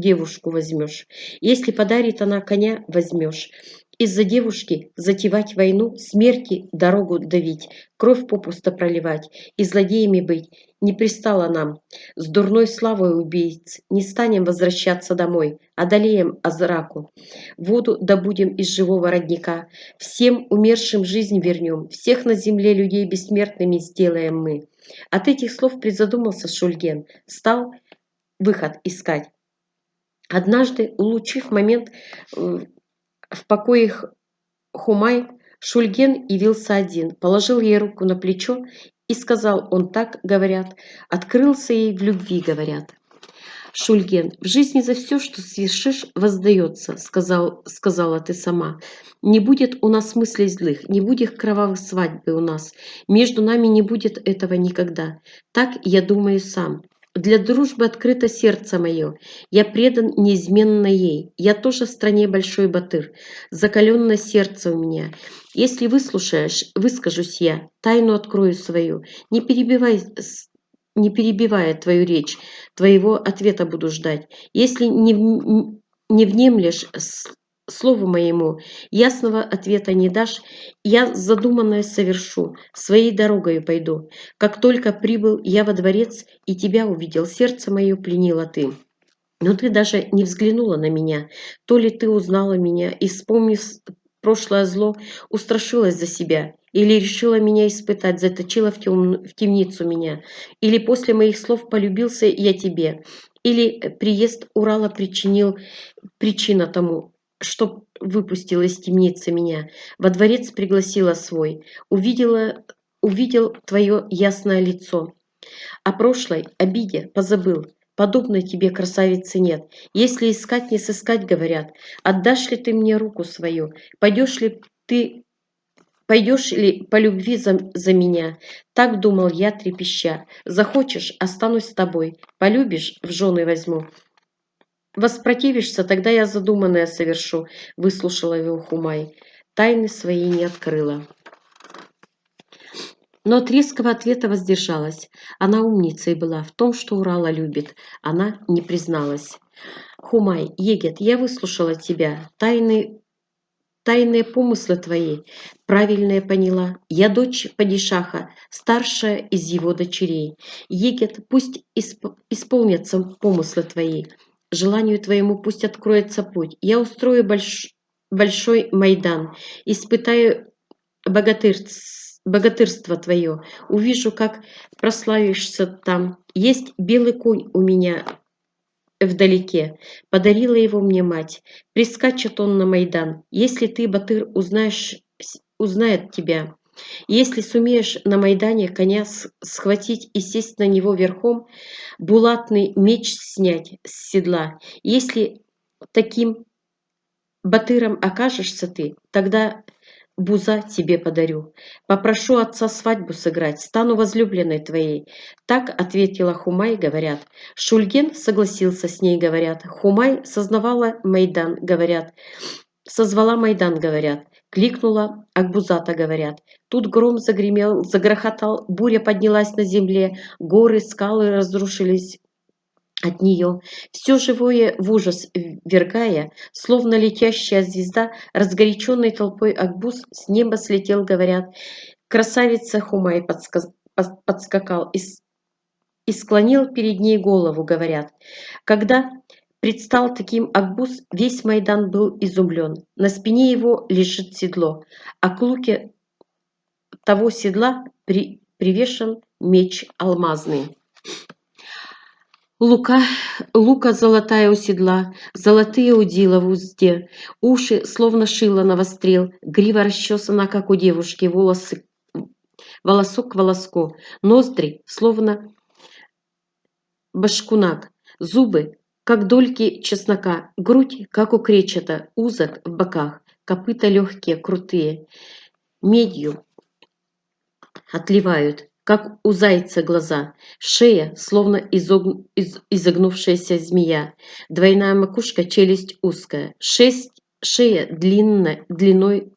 Speaker 1: возьмешь. Если подарит она коня, возьмешь. Из-за девушки затевать войну, смерти дорогу давить, кровь попусто проливать и злодеями быть не пристало нам. С дурной славой убийц не станем возвращаться домой, одолеем Азраку. Воду добудем из живого родника, всем умершим жизнь вернем, всех на земле людей бессмертными сделаем мы. От этих слов призадумался Шульген, стал выход искать. Однажды, улучив момент, в покоях Хумай Шульген явился один, положил ей руку на плечо и сказал, он так, говорят, открылся ей в любви, говорят. Шульген, в жизни за все, что свершишь, воздается, сказала ты сама. Не будет у нас мыслей злых, не будет кровавых свадьбы у нас. Между нами не будет этого никогда. Так я думаю сам. Для дружбы открыто сердце мое. Я предан неизменно ей. Я тоже в стране большой батыр. Закаленное сердце у меня. Если выслушаешь, выскажусь я, тайну открою свою. Не перебивая твою речь, твоего ответа буду ждать. Если не внемлешь слову моему, ясного ответа не дашь, я задуманное совершу, своей дорогою пойду. Как только прибыл я во дворец и тебя увидел, сердце мое пленила ты. Но ты даже не взглянула на меня, то ли ты узнала меня и, вспомнив прошлое зло, устрашилась за себя, или решила меня испытать, заточила в темницу меня, или после моих слов полюбился я тебе, или приезд Урала причина тому, что выпустил из темницы меня, во дворец пригласила свой, увидел твое ясное лицо. О прошлой обиде позабыл. Подобной тебе красавицы нет. Если искать, не сыскать, говорят. Отдашь ли ты мне руку свою? Пойдешь ли по любви за меня? Так думал я, трепеща. Захочешь, останусь с тобой. Полюбишь, в жены возьму. Воспротивишься, тогда я задуманное совершу. Выслушала его Хумай. Тайны свои не открыла. Но от резкого ответа воздержалась. Она умницей была в том, что Урала любит. Она не призналась. «Хумай, Егет, я выслушала тебя. Тайны тайные помыслы твои правильные поняла. Я дочь падишаха, старшая из его дочерей. Егет, пусть исполнятся помыслы твои, желанию твоему пусть откроется путь. Я устрою большой майдан, испытаю богатырство твое, увижу, как прославишься там. Есть белый конь у меня вдалеке, подарила его мне мать. Прискачет он на Майдан. Если ты, Батыр, узнает тебя. Если сумеешь на Майдане коня схватить и сесть на него верхом, булатный меч снять с седла. Если таким Батыром окажешься ты, тогда буза тебе подарю. Попрошу отца свадьбу сыграть, стану возлюбленной твоей. Так ответила Хумай, говорят. Шульген согласился с ней, говорят. Хумай созвала Майдан, говорят. Кликнула Акбузата, говорят. Тут гром загремел, загрохотал, буря поднялась на земле, горы, скалы разрушились от нее. Все живое в ужас вергая, словно летящая звезда, разгоряченной толпой Акбуз с неба слетел, говорят. Красавица Хумай подскакал и склонил перед ней голову, говорят. Когда предстал таким Акбуз, весь Майдан был изумлен. На спине его лежит седло, а к луке того седла привешен меч алмазный. Лука золотая у седла, золотые удила в узде, уши словно шило навострил, грива расчесана, как у девушки, волосы волосок к волоску, ноздри словно башкунак, зубы как дольки чеснока, грудь как у кречета, узок в боках, копыта легкие, крутые, медью отливают, как у зайца глаза, шея, словно изогнувшаяся змея, двойная макушка, челюсть узкая, шея длиной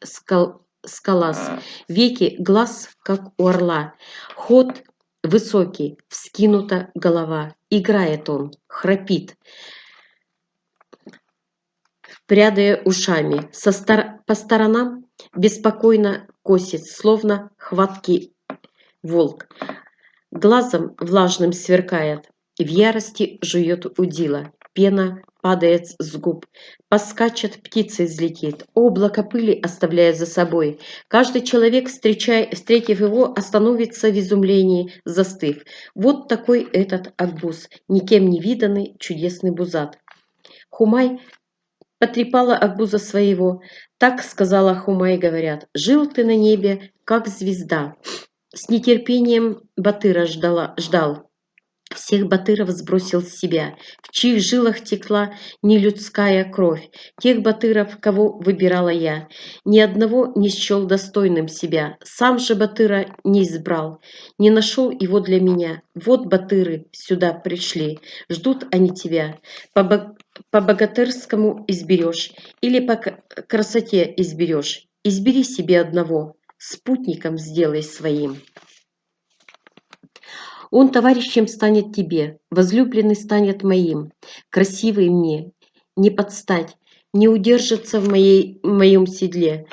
Speaker 1: скалас, веки глаз, как у орла, ход высокий, вскинута голова, играет он, храпит, прядая ушами, по сторонам беспокойно косит, словно хваткий волк. Глазом влажным сверкает, в ярости жует удила, пена падает с губ, поскачет, птица взлетит, облако пыли оставляя за собой. Каждый человек, встретив его, остановится в изумлении, застыв. Вот такой этот Акбуз, никем не виданный чудесный бузат. Хумай потрепала Акбуза своего. Так сказала Хумай, говорят, жил ты на небе, как звезда. С нетерпением Батыра ждал. Всех Батыров сбросил с себя, в чьих жилах текла нелюдская кровь, тех Батыров, кого выбирала я. Ни одного не счел достойным себя, сам же Батыра не избрал, не нашел его для меня. Вот Батыры сюда пришли, ждут они тебя. По-богатырскому изберешь или по красоте изберешь. Избери себе одного, спутником сделай своим. Он товарищем станет тебе, возлюбленный станет моим, красивый мне, не подстать, не удержится в моем седле,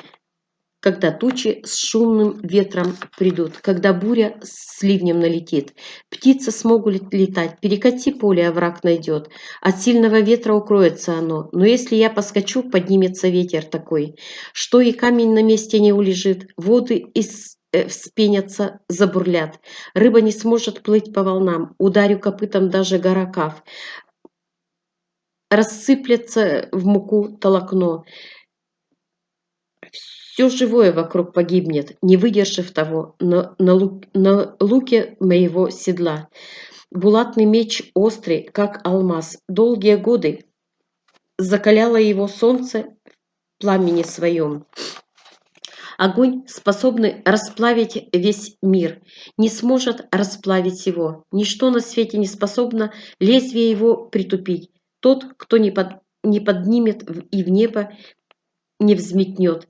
Speaker 1: когда тучи с шумным ветром придут, когда буря с ливнем налетит. Птицы смогут летать, перекати поле, овраг найдет. От сильного ветра укроется оно, но если я поскочу, поднимется ветер такой, что и камень на месте не улежит, воды вспенятся, забурлят. Рыба не сможет плыть по волнам, ударю копытом даже гора Кав. Рассыплется в муку толокно. Все живое вокруг погибнет, не выдержав того, на луке моего седла. Булатный меч острый, как алмаз. Долгие годы закаляло его солнце в пламени своем. Огонь, способный расплавить весь мир, не сможет расплавить его. Ничто на свете не способно лезвие его притупить. Тот, кто не поднимет и в небо не взметнет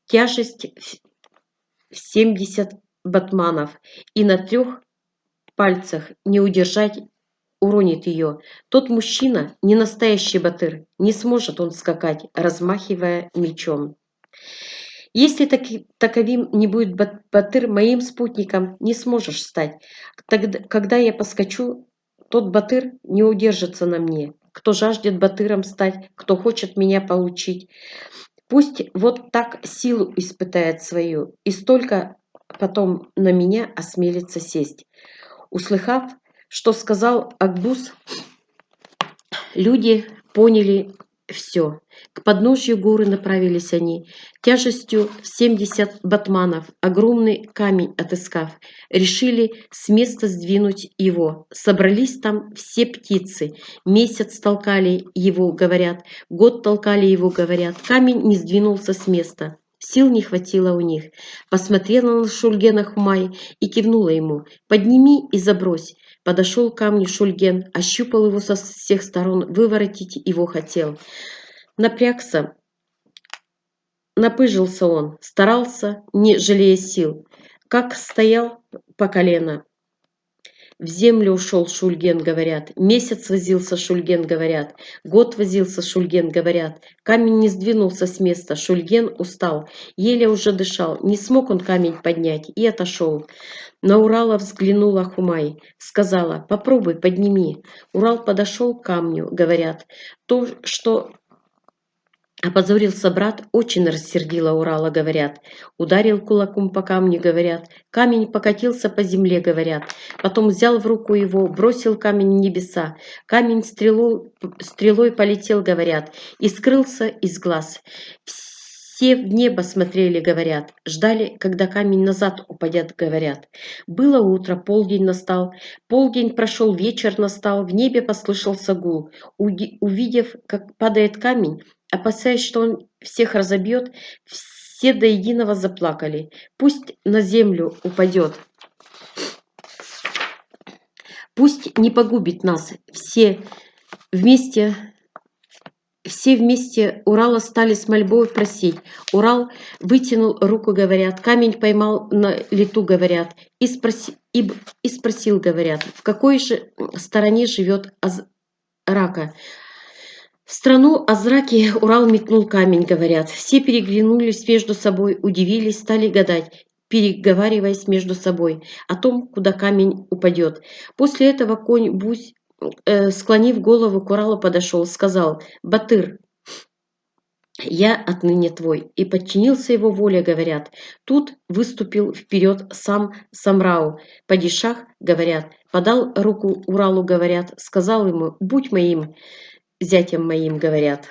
Speaker 1: тяжесть в 70 батманов, и на 3 пальцах не удержать, уронит ее. Тот мужчина, не настоящий батыр, не сможет он скакать, размахивая мечом. Если таковим не будет Батыр, моим спутником не сможешь стать. Тогда, когда я поскочу, тот Батыр не удержится на мне. Кто жаждет Батыром стать, кто хочет меня получить, пусть вот так силу испытает свою, и столько потом на меня осмелится сесть. Услыхав, что сказал Акбуз, люди поняли все. К подножью горы направились они. Тяжестью в 70 батманов, огромный камень отыскав, решили с места сдвинуть его. Собрались там все птицы. Месяц толкали его, говорят, год толкали его, говорят. Камень не сдвинулся с места. Сил не хватило у них. Посмотрела на Шульгена Хумай и кивнула ему. «Подними и забрось». Подошел к камню Шульген, ощупал его со всех сторон, выворотить его хотел. Напрягся, напыжился он, старался, не жалея сил. Как стоял по колено. В землю ушел Шульген, говорят. Месяц возился Шульген, говорят. Год возился Шульген, говорят. Камень не сдвинулся с места. Шульген устал, еле уже дышал. Не смог он камень поднять и отошел. На Урала взглянула Хумай. Сказала: «Попробуй, подними». Урал подошел к камню, говорят. То, что опозорился брат, очень рассердило Урала, говорят. Ударил кулаком по камню, говорят. Камень покатился по земле, говорят. Потом взял в руку его, бросил камень в небеса. Камень стрелой полетел, говорят, и скрылся из глаз. Все в небо смотрели, говорят, ждали, когда камень назад упадет, говорят. Было утро, полдень настал, полдень прошел, вечер настал, в небе послышался гул. Увидев, как падает камень, опасаясь, что он всех разобьет, все до единого заплакали. Пусть на землю упадет. Пусть не погубит нас. Все вместе Урала стали с мольбой просить. Урал вытянул руку, говорят, камень поймал на лету, говорят, и спросил, говорят, в какой же стороне живет Рака. В страну Азраки Урал метнул камень, говорят. Все переглянулись между собой, удивились, стали гадать, переговариваясь между собой о том, куда камень упадет. После этого конь Бусь, склонив голову к Уралу, подошел, сказал: «Батыр, я отныне твой», и подчинился его воле, говорят. Тут выступил вперед сам Самрау, падишах, говорят, подал руку Уралу, говорят, сказал ему: «Будь моим зятем моим», говорят.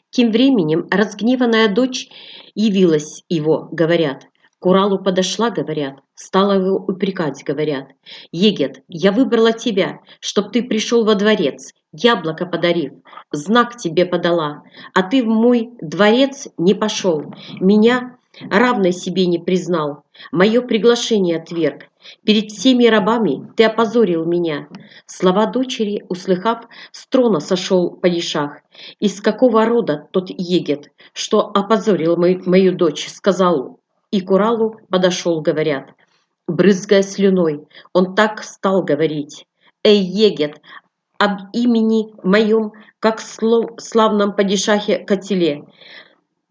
Speaker 1: Тем временем разгневанная дочь явилась его, говорят. К Уралу подошла, говорят, стала его упрекать, говорят. «Егет, я выбрала тебя, чтоб ты пришел во дворец, яблоко подарив, знак тебе подала, а ты в мой дворец не пошел, меня равной себе не признал, мое приглашение отверг. Перед всеми рабами ты опозорил меня». Слова дочери, услыхав, с трона сошел падишах. «Из какого рода тот егет, что опозорил мою дочь?» сказал. И к Уралу подошел, говорят. Брызгая слюной, он так стал говорить: «Эй, егет, об имени моем, как славном падишахе Катиле,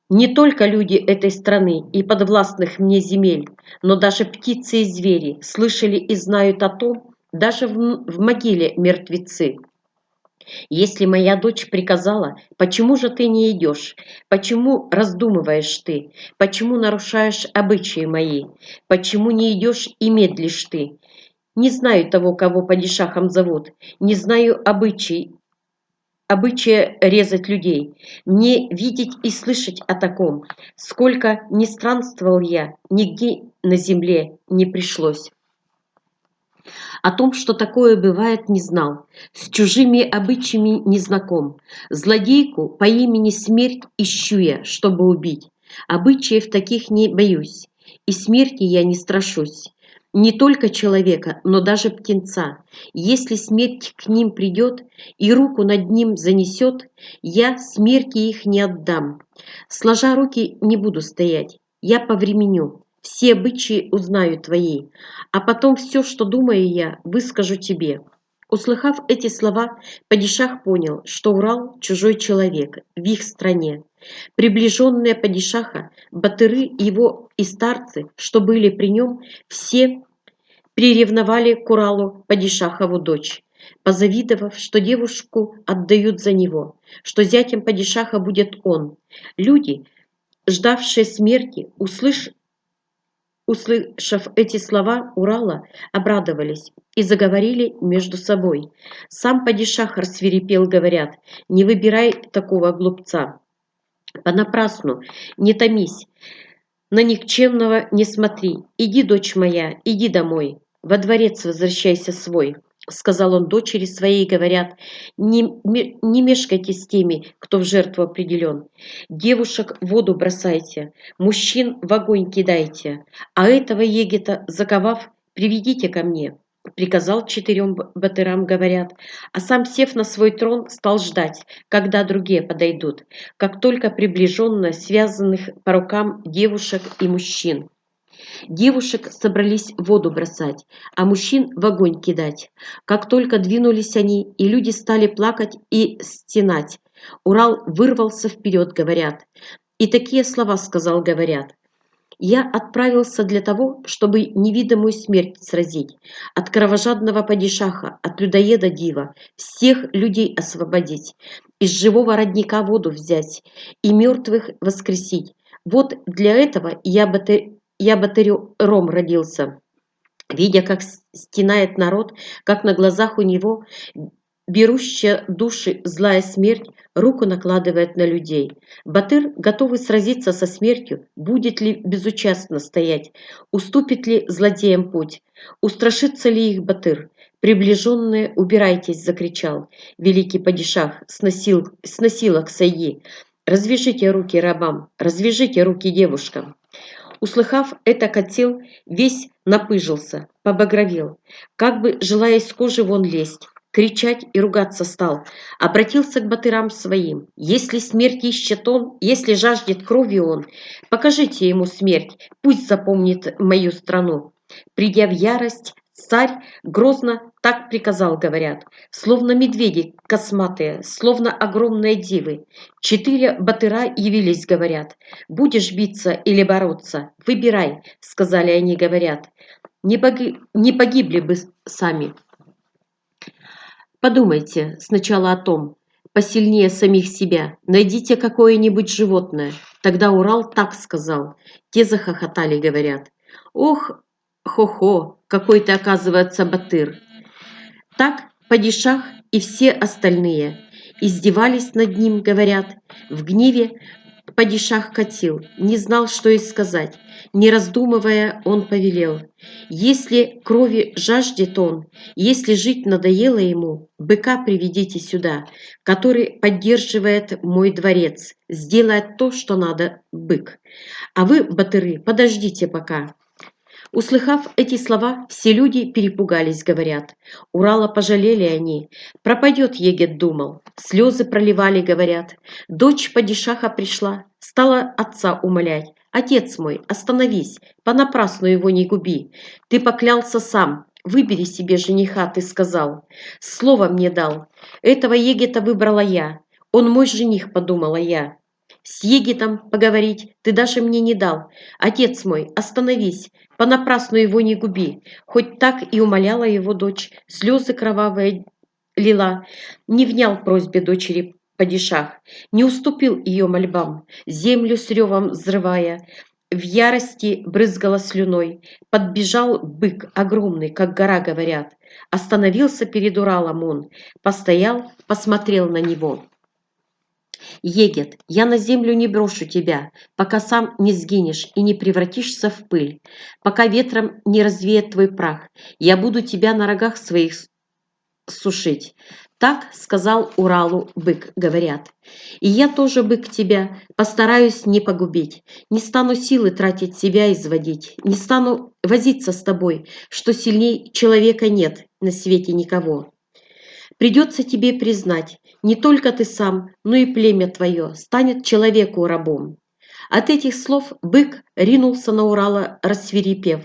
Speaker 1: не только люди этой страны и подвластных мне земель, но даже птицы и звери слышали и знают о том, даже в могиле мертвецы. Если моя дочь приказала, почему же ты не идешь? Почему раздумываешь ты? Почему нарушаешь обычаи мои? Почему не идешь и медлишь ты? Не знаю того, кого падишахом зовут, не знаю обычаи резать людей. Мне видеть и слышать о таком. Сколько ни странствовал я, нигде на земле не пришлось. О том, что такое бывает, не знал. С чужими обычаями не знаком. Злодейку по имени Смерть ищу я, чтобы убить. Обычаев таких не боюсь, и смерти я не страшусь. Не только человека, но даже птенца. Если смерть к ним придет и руку над ним занесет, я смерти их не отдам. Сложа руки не буду стоять, я повременю. Все обычаи узнаю твои, а потом все, что думаю я, выскажу тебе». Услыхав эти слова, падишах понял, что Урал – чужой человек в их стране. Приближенные падишаха, батыры его и старцы, что были при нем, все приревновали к Уралу падишахову дочь, позавидовав, что девушку отдают за него, что зятем падишаха будет он. Люди, ждавшие смерти, услышав эти слова Урала, обрадовались и заговорили между собой. Сам падишах рассвирепел, говорят: «Не выбирай такого глупца. Понапрасну не томись, на никчемного не смотри. Иди, дочь моя, иди домой, во дворец возвращайся свой». Сказал он дочери своей, говорят: не мешкайте с теми, кто в жертву определен. Девушек в воду бросайте, мужчин в огонь кидайте, а этого егета, заковав, приведите ко мне. Приказал 4 батырам, говорят, а сам, сев на свой трон, стал ждать, когда другие подойдут, как только приближенно связанных по рукам девушек и мужчин. Девушек собрались в воду бросать, а мужчин в огонь кидать. Как только двинулись они, и люди стали плакать и стенать, Урал вырвался вперед, говорят, и такие слова сказал, говорят: «Я отправился для того, чтобы невидимую смерть сразить, от кровожадного падишаха, от людоеда дива, всех людей освободить, из живого родника воду взять и мертвых воскресить. Вот для этого я батырем родился». Видя, как стенает народ, как на глазах у него берущая души злая смерть руку накладывает на людей, батыр, готовый сразиться со смертью, будет ли безучастно стоять, уступит ли злодеям путь, устрашится ли их батыр? «Приближенные, убирайтесь!» — закричал великий падишах с носилок сайи. «Развяжите руки рабам, развяжите руки девушкам!» Услыхав это, котел весь напыжился, побагровел, как бы желая из кожи вон лезть, кричать и ругаться стал, обратился к батырам своим: «Если смерть ищет он, если жаждет крови он, покажите ему смерть, пусть запомнит мою страну». Придя в ярость, царь грозно так приказал, говорят, словно медведи косматые, словно огромные дивы. 4 батыра явились, говорят: «Будешь биться или бороться? Выбирай», — сказали они, говорят, «не погибли бы сами». Подумайте сначала о том, посильнее самих себя, найдите какое-нибудь животное. Тогда Урал так сказал. Те захохотали, говорят: «Ох, хо-хо, какой ты, оказывается, батыр». Так падишах и все остальные издевались над ним, говорят. В гневе падишах катил, не знал, что и сказать. Не раздумывая, он повелел: «Если крови жаждет он, если жить надоело ему, быка приведите сюда, который поддерживает мой дворец, сделает то, что надо бык. А вы, батыры, подождите пока». Услыхав эти слова, все люди перепугались, говорят. Урала пожалели они. Пропадет егет, думал. Слезы проливали, говорят. Дочь падишаха пришла, стала отца умолять: «Отец мой, остановись, понапрасну его не губи. Ты поклялся сам, выбери себе жениха, ты сказал. Слово мне дал. Этого егета выбрала я. Он мой жених, подумала я. С егетом поговорить ты даже мне не дал. Отец мой, остановись, понапрасну его не губи». Хоть так и умоляла его дочь, слезы кровавые лила, не внял просьбе дочери падишах, не уступил ее мольбам, землю с ревом взрывая, в ярости брызгала слюной. Подбежал бык, огромный, как гора, говорят. Остановился перед Уралом он, постоял, посмотрел на него. «Егет, я на землю не брошу тебя, пока сам не сгинешь и не превратишься в пыль, пока ветром не развеет твой прах. Я буду тебя на рогах своих сушить». Так сказал Уралу бык, говорят. «И я тоже, бык, тебя постараюсь не погубить, не стану силы тратить себя изводить, не стану возиться с тобой, что сильней человека нет на свете никого. Придется тебе признать, не только ты сам, но и племя твое станет человеку рабом. От этих слов бык ринулся на Урала, рассвирепев.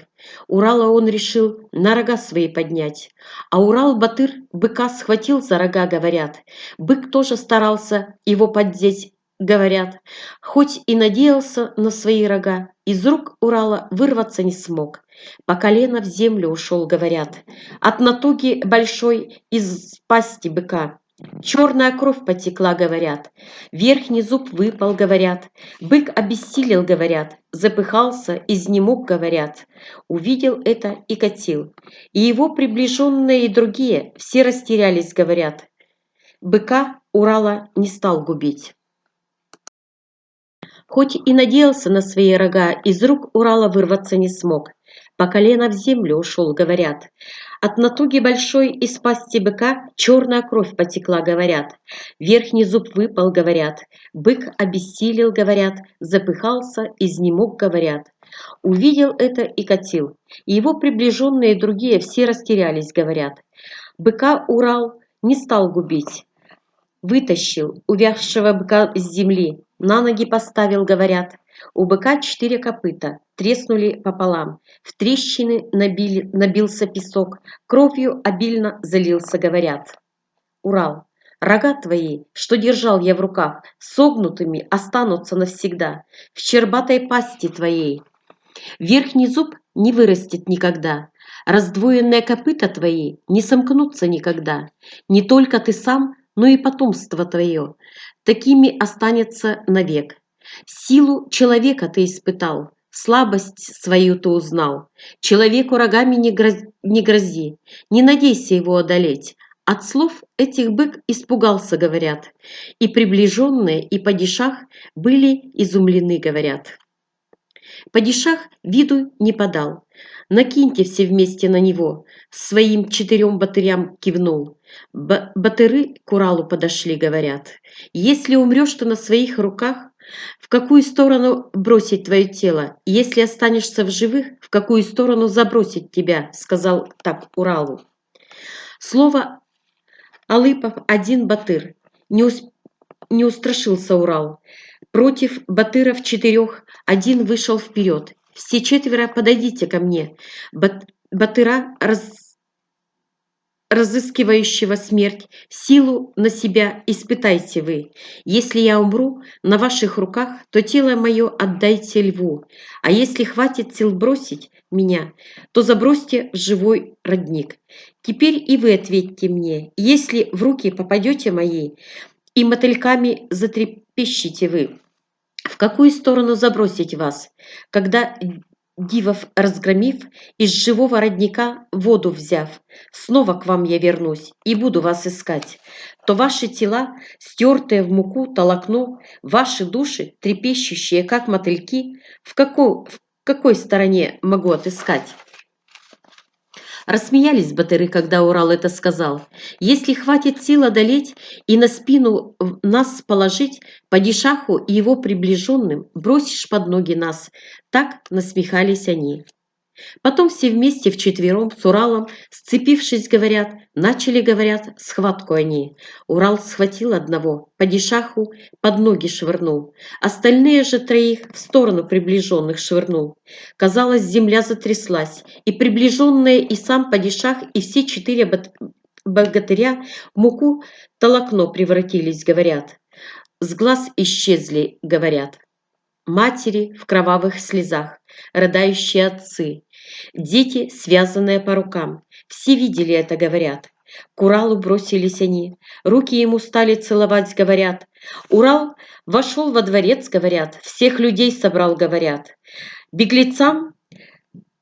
Speaker 1: Урала он решил на рога свои поднять. А Урал-батыр быка схватил за рога, говорят. Бык тоже старался его поддеть, говорят. Хоть и надеялся на свои рога, из рук Урала вырваться не смог. По колено в землю ушел, говорят. От натуги большой из пасти быка. Черная кровь потекла, говорят. Верхний зуб выпал, говорят. Бык обессилел, говорят. Запыхался, изнемог, говорят. Увидел это и катил. И его приближенные и другие все растерялись, говорят. Быка Урала не стал губить. Хоть и надеялся на свои рога, из рук Урала вырваться не смог. По колено в землю ушел, говорят. От натуги большой из пасти быка черная кровь потекла, говорят. Верхний зуб выпал, говорят. Бык обессилел, говорят. Запыхался, изнемог, говорят. Увидел это и катил. И его приближенные другие все растерялись, говорят. Быка Урал не стал губить. Вытащил увязшего быка с земли, на ноги поставил, говорят. У быка 4 копыта, треснули пополам, в трещины набился песок, кровью обильно залился, говорят. Урал, рога твои, что держал я в руках, согнутыми останутся навсегда, в щербатой пасти твоей. Верхний зуб не вырастет никогда, раздвоенные копыта твои не сомкнутся никогда. Не только ты сам, но и потомство твое. Такими останется навек. Силу человека ты испытал, слабость свою ты узнал. Человеку рогами не грози, не надейся его одолеть. От слов этих бык испугался, говорят. И приближенные, и падишах были изумлены, говорят. Падишах виду не подал. Накиньте все вместе на него, своим 4 батырям кивнул. Батыры к Уралу подошли, говорят. Если умрешь ты на своих руках, в какую сторону бросить твое тело? Если останешься в живых, в какую сторону забросить тебя? Сказал так Уралу. Слово Алыпов один батыр. Не устрашился Урал. Против батыров 4 один вышел вперед. Все 4 подойдите ко мне. Батыра, разыскивающего смерть, силу на себя испытайте вы. Если я умру на ваших руках, то тело мое отдайте льву. А если хватит сил бросить меня, то забросьте в живой родник. Теперь и вы ответьте мне, если в руки попадете мои, и мотыльками затрепещите вы, в какую сторону забросить вас, когда, дивов разгромив, из живого родника воду взяв, снова к вам я вернусь и буду вас искать, то ваши тела, стертые в муку толокну, ваши души, трепещущие, как мотыльки, в какой стороне могу отыскать? Рассмеялись батыры, когда Урал это сказал. Если хватит сил одолеть и на спину нас положить, падишаху и его приближенным бросишь под ноги нас. Так насмехались они. Потом все вместе вчетвером с Уралом, сцепившись, говорят, начали, говорят, схватку они. Урал схватил одного, падишаху под ноги швырнул. Остальные же 3 в сторону приближенных швырнул. Казалось, земля затряслась, и приближенные, и сам падишах, и все 4 богатыря в муку толокно превратились, говорят. С глаз исчезли, говорят. Матери в кровавых слезах, рыдающие отцы, дети, связанные по рукам. Все видели это, говорят. К Уралу бросились они, руки ему стали целовать, говорят. Урал вошел во дворец, говорят, всех людей собрал, говорят. Беглецам,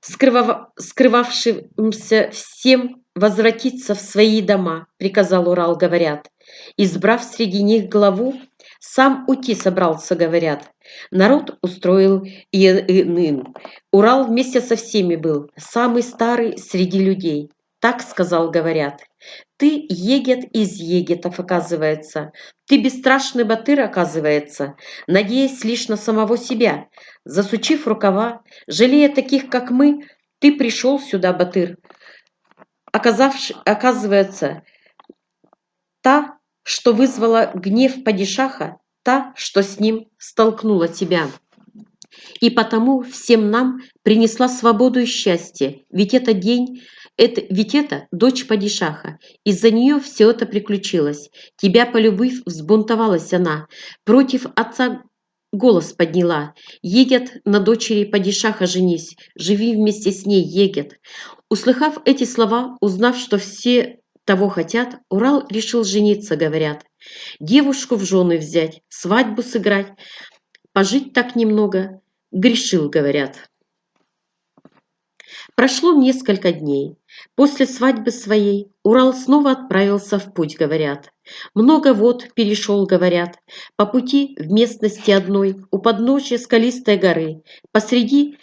Speaker 1: скрывавшимся всем, возвратиться в свои дома, приказал Урал, говорят. Избрав среди них главу, сам уйти собрался, говорят. Народ устроил иным. Урал вместе со всеми был, самый старый среди людей. Так сказал, говорят. Ты егет из егетов, оказывается. Ты бесстрашный батыр, оказывается, надеясь лишь на самого себя. Засучив рукава, жалея таких, как мы, ты пришел сюда, батыр. Оказывается, та, что вызвала гнев падишаха, та, что с ним столкнула тебя. и потому всем нам принесла свободу и счастье, ведь ведь это дочь падишаха. Из-за нее все это приключилось. Тебя полюбив, взбунтовалась она, против отца голос подняла. Едет на дочери падишаха женись, живи вместе с ней, Егет. Услыхав эти слова, узнав, что все того хотят, Урал решил жениться, говорят. Девушку в жены взять, свадьбу сыграть, пожить так немного, грешил, говорят. Прошло несколько дней. После свадьбы своей Урал снова отправился в путь, говорят. Много вод перешел, говорят. По пути в местности одной, у подножия скалистой горы, посреди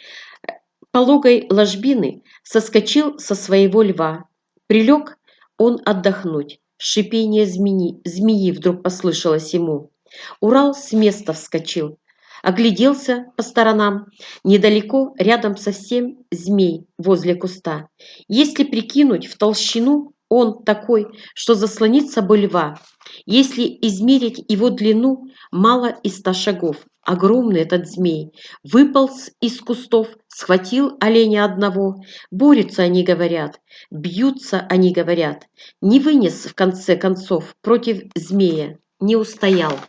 Speaker 1: пологой ложбины соскочил со своего льва. Прилег он отдохнуть. Шипение змеи вдруг послышалось ему. Урал с места вскочил, огляделся по сторонам. Недалеко, рядом совсем змей возле куста. Если прикинуть в толщину, он такой, что заслонит собой льва. Если измерить его длину, мало и 100 шагов. Огромный этот змей. Выполз из кустов, схватил оленя одного. Борются они, говорят. Бьются они, говорят. Не вынес, в конце концов, против змея. Не устоял.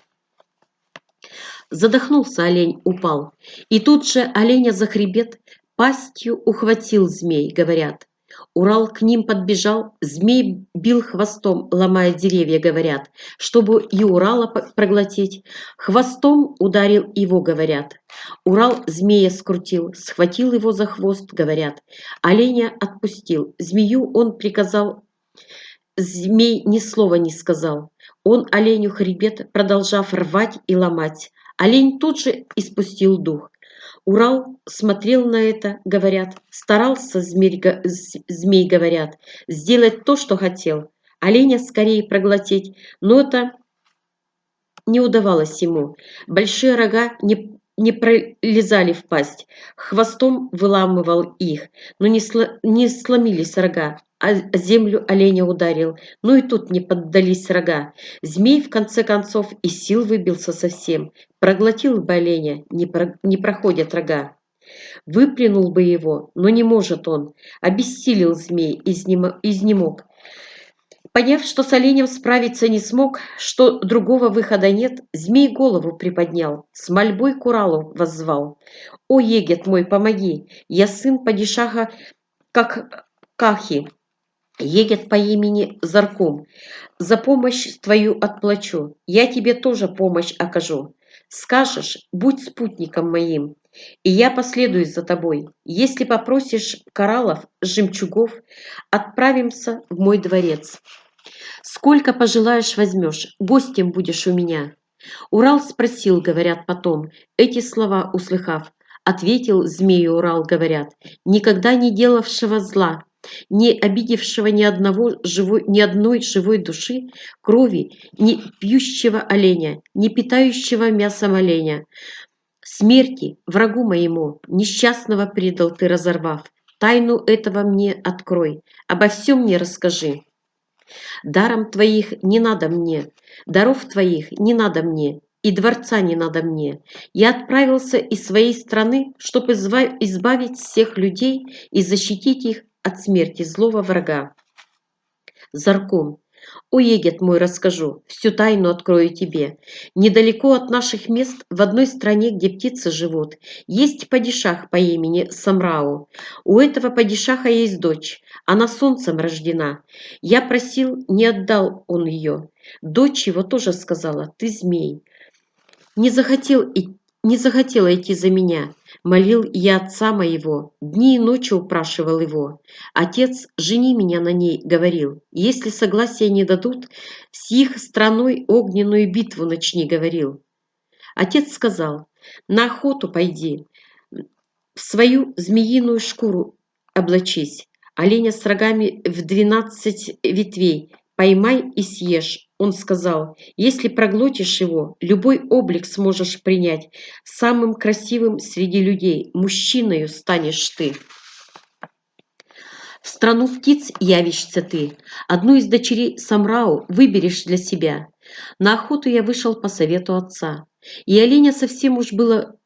Speaker 1: Задохнулся олень, упал. И тут же оленя за хребет пастью ухватил змей, говорят. Урал к ним подбежал, змей бил хвостом, ломая деревья, говорят, чтобы и Урала проглотить. Хвостом ударил его, говорят. Урал змея скрутил, схватил его за хвост, говорят. Оленя отпустил, змею он приказал. Змей ни слова не сказал. Он оленю хребет, продолжав рвать и ломать. Олень тут же испустил дух. Урал смотрел на это, говорят, старался змей, говорят, сделать то, что хотел. Оленя скорее проглотить, но это не удавалось ему. Большие рога не пролезали в пасть. Хвостом выламывал их, но не сломились рога, а землю оленя ударил. Но и тут не поддались рога. Змей, в конце концов, из сил выбился совсем. Проглотил бы оленя, не проходят рога. Выплюнул бы его, но не может он. Обессилел змей, изнемог. Поняв, что с оленем справиться не смог, что другого выхода нет, змей голову приподнял, с мольбой к Уралу воззвал. «О, Егет мой, помоги! Я сын падишаха Кахи, Егет по имени Заркум. За помощь твою отплачу, я тебе тоже помощь окажу. Скажешь, будь спутником моим, и я последую за тобой. Если попросишь кораллов, жемчугов, отправимся в мой дворец. Сколько пожелаешь возьмешь, гостем будешь у меня». Урал спросил, говорят потом, эти слова услыхав. Ответил змею Урал, говорят, никогда не делавшего зла, не обидевшего ни одной живой души, крови, не пьющего оленя, не питающего мясом оленя. Смерти, врагу моему, несчастного предал ты, разорвав. Тайну этого мне открой, обо всем мне расскажи. Даром твоих не надо мне, даров твоих не надо мне, и дворца не надо мне. Я отправился из своей страны, чтобы избавить всех людей и защитить их от смерти злого врага. Зарком. О, Егет мой, расскажу, всю тайну открою тебе. Недалеко от наших мест, в одной стране, где птицы живут, есть падишах по имени Самрау. У этого падишаха есть дочь, она солнцем рождена. Я просил, не отдал он ее. Дочь его тоже сказала, ты змей. Не захотел не захотела идти за меня. Молил я отца моего, дни и ночи упрашивал его. Отец, жени меня на ней, говорил. Если согласия не дадут, с их страной огненную битву начни, говорил. Отец сказал, на охоту пойди, в свою змеиную шкуру облачись, оленя с рогами в 12 ветвей поймай и съешь. Он сказал, если проглотишь его, любой облик сможешь принять. Самым красивым среди людей мужчиною станешь ты. В страну птиц явишься ты, одну из дочерей Самрау выберешь для себя. На охоту я вышел по совету отца, и оленя совсем уж было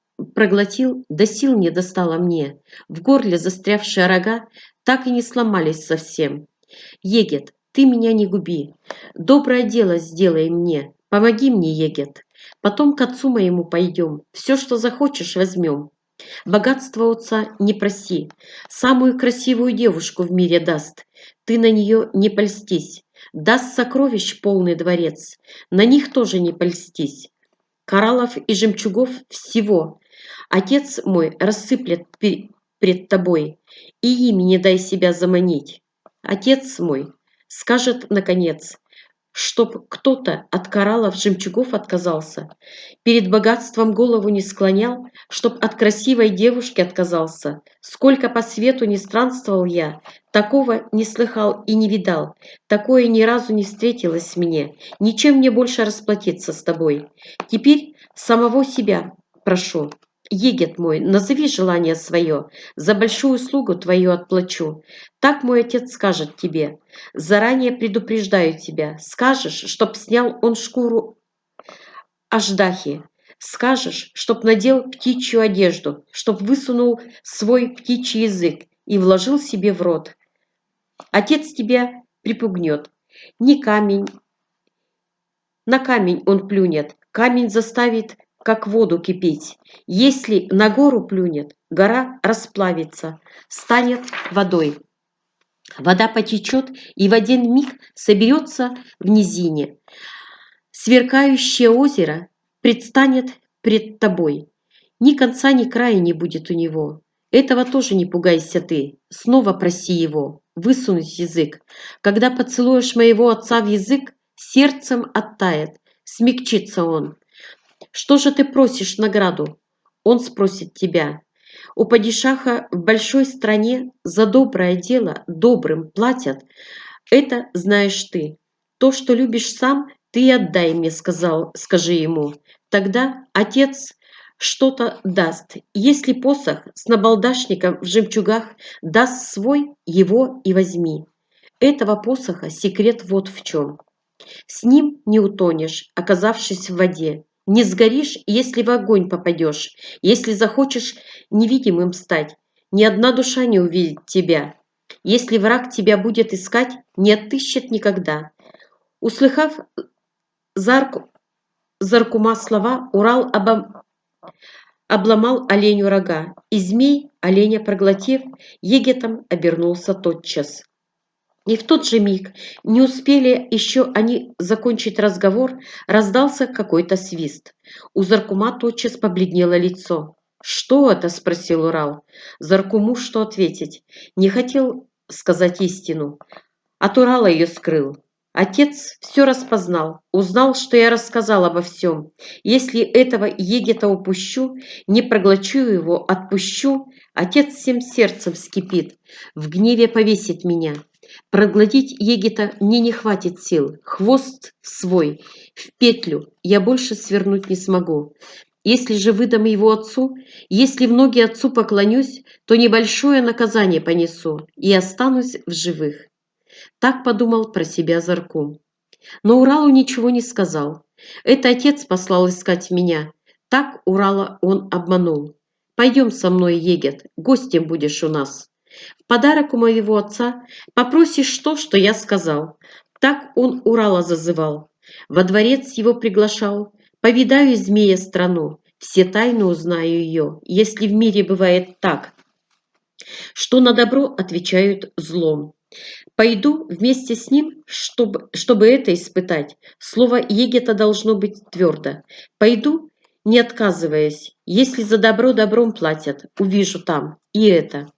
Speaker 1: проглотил, да сил не достало мне. В горле застрявшие рога так и не сломались совсем. Егет, ты меня не губи. Доброе дело сделай мне. Помоги мне, Егет. Потом к отцу моему пойдем. Все, что захочешь, возьмем. Богатство отца не проси. Самую красивую девушку в мире даст. Ты на нее не польстись. Даст сокровищ полный дворец. На них тоже не польстись. Кораллов и жемчугов всего. Отец мой рассыплет пред тобой, и ими не дай себя заманить. Отец мой скажет, наконец, чтоб кто-то от кораллов, жемчугов отказался, перед богатством голову не склонял, чтоб от красивой девушки отказался. Сколько по свету не странствовал я, такого не слыхал и не видал, такое ни разу не встретилось мне, ничем мне больше расплатиться с тобой. Теперь самого себя прошу. Егет мой, назови желание свое, за большую услугу твою отплачу. Так мой отец скажет тебе. Заранее предупреждаю тебя. Скажешь, чтоб снял он шкуру аждахи. Скажешь, чтоб надел птичью одежду, чтоб высунул свой птичий язык и вложил себе в рот. Отец тебя припугнет. Не камень, на камень он плюнет, камень заставит, как воду кипеть. Если на гору плюнет, гора расплавится, станет водой. Вода потечет и в один миг соберется в низине. Сверкающее озеро предстанет пред тобой. Ни конца, ни края не будет у него. Этого тоже не пугайся ты. Снова проси его высунуть язык. Когда поцелуешь моего отца в язык, сердцем оттает, смягчится он. Что же ты просишь награду? Он спросит тебя. У падишаха в большой стране за доброе дело добрым платят. Это знаешь ты. То, что любишь сам, ты и отдай мне, скажи ему. Тогда отец что-то даст. Если посох с набалдашником в жемчугах даст свой, его и возьми. Этого посоха секрет вот в чем. С ним не утонешь, оказавшись в воде. Не сгоришь, если в огонь попадешь. Если захочешь невидимым стать, ни одна душа не увидит тебя. Если враг тебя будет искать, не отыщет никогда. Услыхав Заркума слова, Урал обломал оленю рога, и змей, оленя проглотив, егетом обернулся тотчас. И в тот же миг, не успели еще они закончить разговор, раздался какой-то свист. У Заркума тотчас побледнело лицо. «Что это?» – спросил Урал. Заркуму что ответить? Не хотел сказать истину. От Урала ее скрыл. Отец все распознал, узнал, что я рассказал обо всем. Если этого егета упущу, не проглочу его, отпущу, отец всем сердцем вскипит, в гневе повесит меня. Проглотить егета мне не хватит сил, хвост свой в петлю я больше свернуть не смогу. Если же выдам его отцу, если в ноги отцу поклонюсь, то небольшое наказание понесу и останусь в живых. Так подумал про себя Заркум. Но Уралу ничего не сказал. Это отец послал искать меня. Так Урала он обманул. Пойдем со мной, Егет, гостем будешь у нас. В подарок у моего отца попросишь то, что я сказал. Так он Урала зазывал. Во дворец его приглашал. Повидаю змея страну, все тайны узнаю ее, если в мире бывает так, что на добро отвечают злом. Пойду вместе с ним, чтобы это испытать. Слово Егета должно быть твердо. Пойду, не отказываясь. Если за добро добром платят, увижу там и это.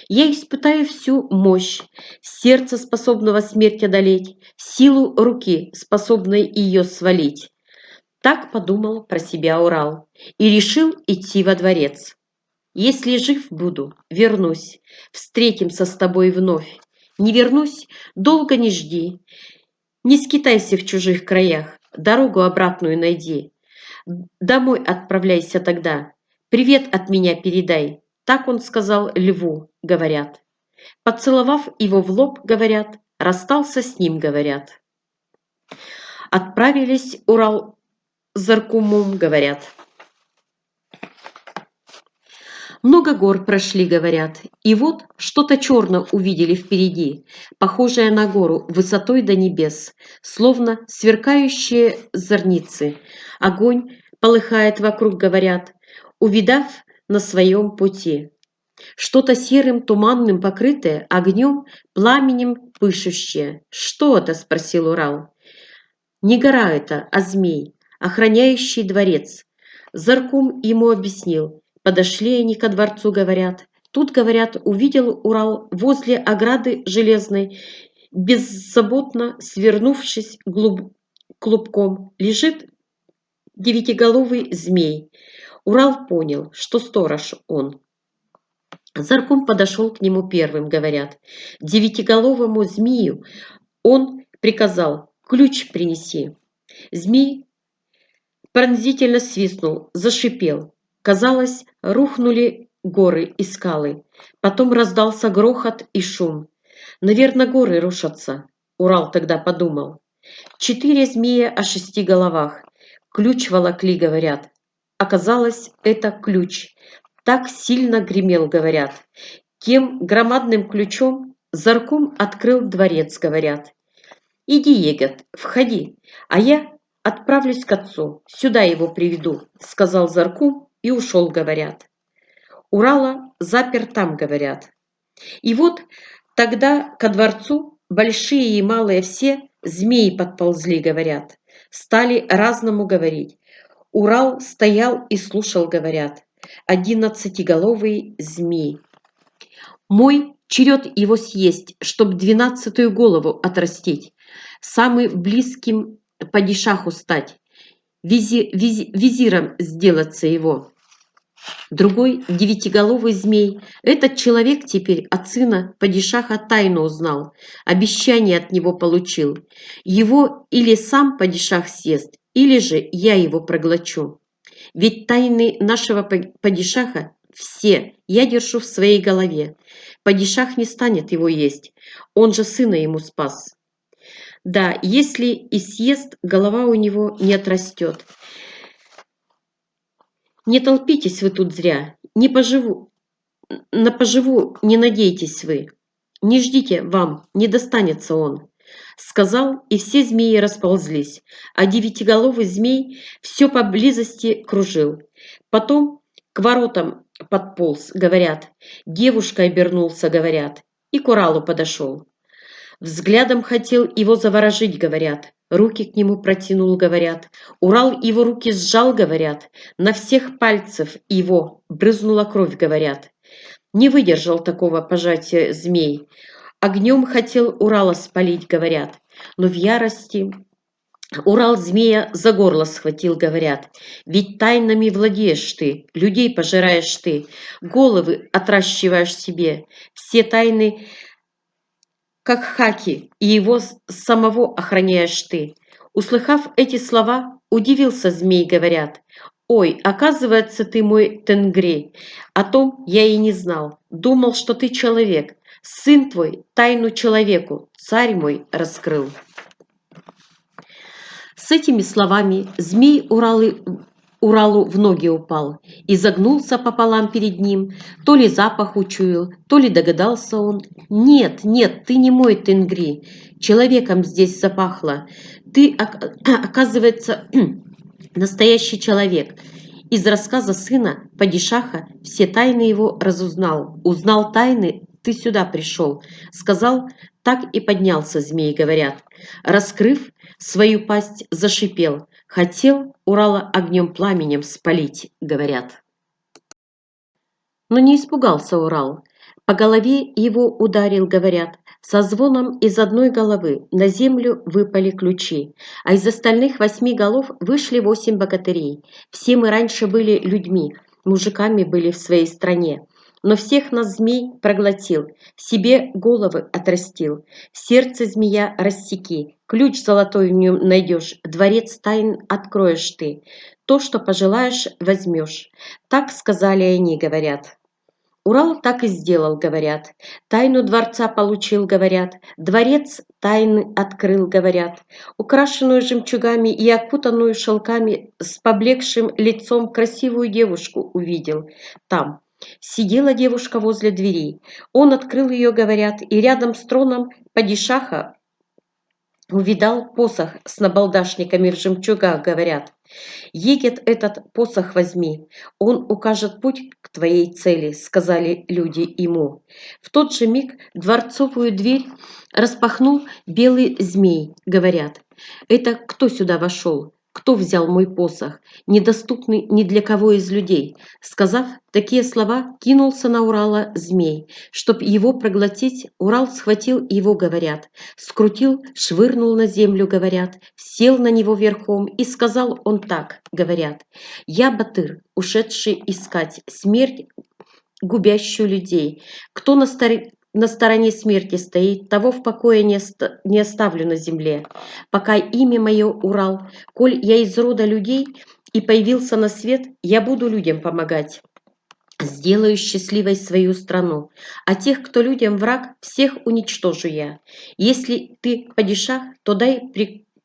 Speaker 1: Я испытаю всю мощь сердца, способного смерть одолеть, силу руки, способной ее свалить. Так подумал про себя Урал и решил идти во дворец. Если жив буду, вернусь, встретимся с тобой вновь. Не вернусь, долго не жди, не скитайся в чужих краях, дорогу обратную найди. Домой отправляйся тогда, привет от меня передай. Так он сказал льву, говорят. Поцеловав его в лоб, говорят, расстался с ним, говорят. Отправились Урал с Заркумом, говорят. Много гор прошли, говорят, и вот что-то черное увидели впереди, похожее на гору высотой до небес, словно сверкающие зорницы. Огонь полыхает вокруг, говорят, увидав на своем пути. Что-то серым туманным покрытое, огнем, пламенем пышущее. «Что это?» – спросил Урал. «Не гора это, а змей, охраняющий дворец». Заркум ему объяснил. Подошли они ко дворцу, говорят. Тут, говорят, увидел Урал возле ограды железной, беззаботно свернувшись клубком, лежит девятиголовый змей. Урал понял, что сторож он. Заркум подошел к нему первым, говорят. Девятиголовому змею он приказал: «Ключ принеси». Змей пронзительно свистнул, зашипел. Казалось, рухнули горы и скалы. Потом раздался грохот и шум. «Наверное, горы рушатся», — Урал тогда подумал. 4 змея о 6 головах. Ключ волокли, говорят. Оказалось, это ключ. Так сильно гремел, говорят. Тем громадным ключом Заркум открыл дворец, говорят. «Иди, Егет, входи, а я отправлюсь к отцу, сюда его приведу», — сказал Заркум и ушел, говорят. Урала запер там, говорят. И вот тогда ко дворцу большие и малые все змеи подползли, говорят. Стали разному говорить. Урал стоял и слушал, говорят. 11-головый змей. Мой черед его съесть, чтоб 12-ю голову отрастить, самый близким падишаху стать, визиром сделаться его. Другой девятиголовый змей. Этот человек теперь от сына падишаха тайну узнал, обещание от него получил. Его или сам падишах съест, или же я его проглочу. Ведь тайны нашего падишаха все я держу в своей голове. Падишах не станет его есть, он же сына ему спас. Да, если и съест, голова у него не отрастет. Не толпитесь вы тут зря, на поживу не надейтесь вы. Не ждите, вам не достанется он. Сказал, и все змеи расползлись, а девятиголовый змей все поблизости кружил. Потом к воротам подполз, говорят, девушкой обернулся, говорят, и к Уралу подошел. Взглядом хотел его заворожить, говорят, руки к нему протянул, говорят. Урал его руки сжал, говорят, на всех пальцев его брызнула кровь, говорят. Не выдержал такого пожатия змей. Огнем хотел Урала спалить, говорят, но в ярости Урал змея за горло схватил, говорят. Ведь тайнами владеешь ты, людей пожираешь ты, головы отращиваешь себе, все тайны, как хаки, и его самого охраняешь ты. Услыхав эти слова, удивился змей, говорят. «Ой, оказывается, ты мой Тенгри. О том я и не знал. Думал, что ты человек. Сын твой тайну человеку, царь мой, раскрыл». С этими словами змей Уралу в ноги упал и загнулся пополам перед ним. То ли запах учуял, то ли догадался он. «Нет, нет, ты не мой Тенгри. Человеком здесь запахло. Ты, оказывается, настоящий человек». Из рассказа сына падишаха все тайны его разузнал. Узнал тайны, ты сюда пришел. Сказал, так и поднялся змей, говорят. Раскрыв свою пасть, зашипел. Хотел Урала огнем пламенем спалить, говорят. Но не испугался Урал. По голове его ударил, говорят. Со звоном из одной головы на землю выпали ключи, а из остальных 8 голов вышли 8 богатырей. Все мы раньше были людьми, мужиками были в своей стране. Но всех нас змей проглотил, себе головы отрастил. Сердце змея рассеки, ключ золотой в нем найдешь, дворец тайн откроешь ты. То, что пожелаешь, возьмешь. Так сказали они, говорят. Урал так и сделал, говорят. Тайну дворца получил, говорят. Дворец тайны открыл, говорят. Украшенную жемчугами и окутанную шелками с поблекшим лицом красивую девушку увидел там. Сидела девушка возле дверей. Он открыл ее, говорят, и рядом с троном падишаха увидал посох с набалдашниками в жемчугах, говорят. «Егет этот посох возьми, он укажет путь к твоей цели», — сказали люди ему. В тот же миг дворцовую дверь распахнул белый змей, говорят. «Это кто сюда вошел? Кто взял мой посох, недоступный ни для кого из людей?» Сказав такие слова, кинулся на Урала змей. Чтоб его проглотить, Урал схватил его, говорят, скрутил, швырнул на землю, говорят, сел на него верхом, и сказал он так, говорят: «Я Батыр, ушедший искать смерть, губящую людей. Кто на стороне смерти стоит, того в покое не оставлю на земле. Пока имя мое Урал, коль я из рода людей и появился на свет, я буду людям помогать. Сделаю счастливой свою страну, а тех, кто людям враг, всех уничтожу я. Если ты падишах, то дай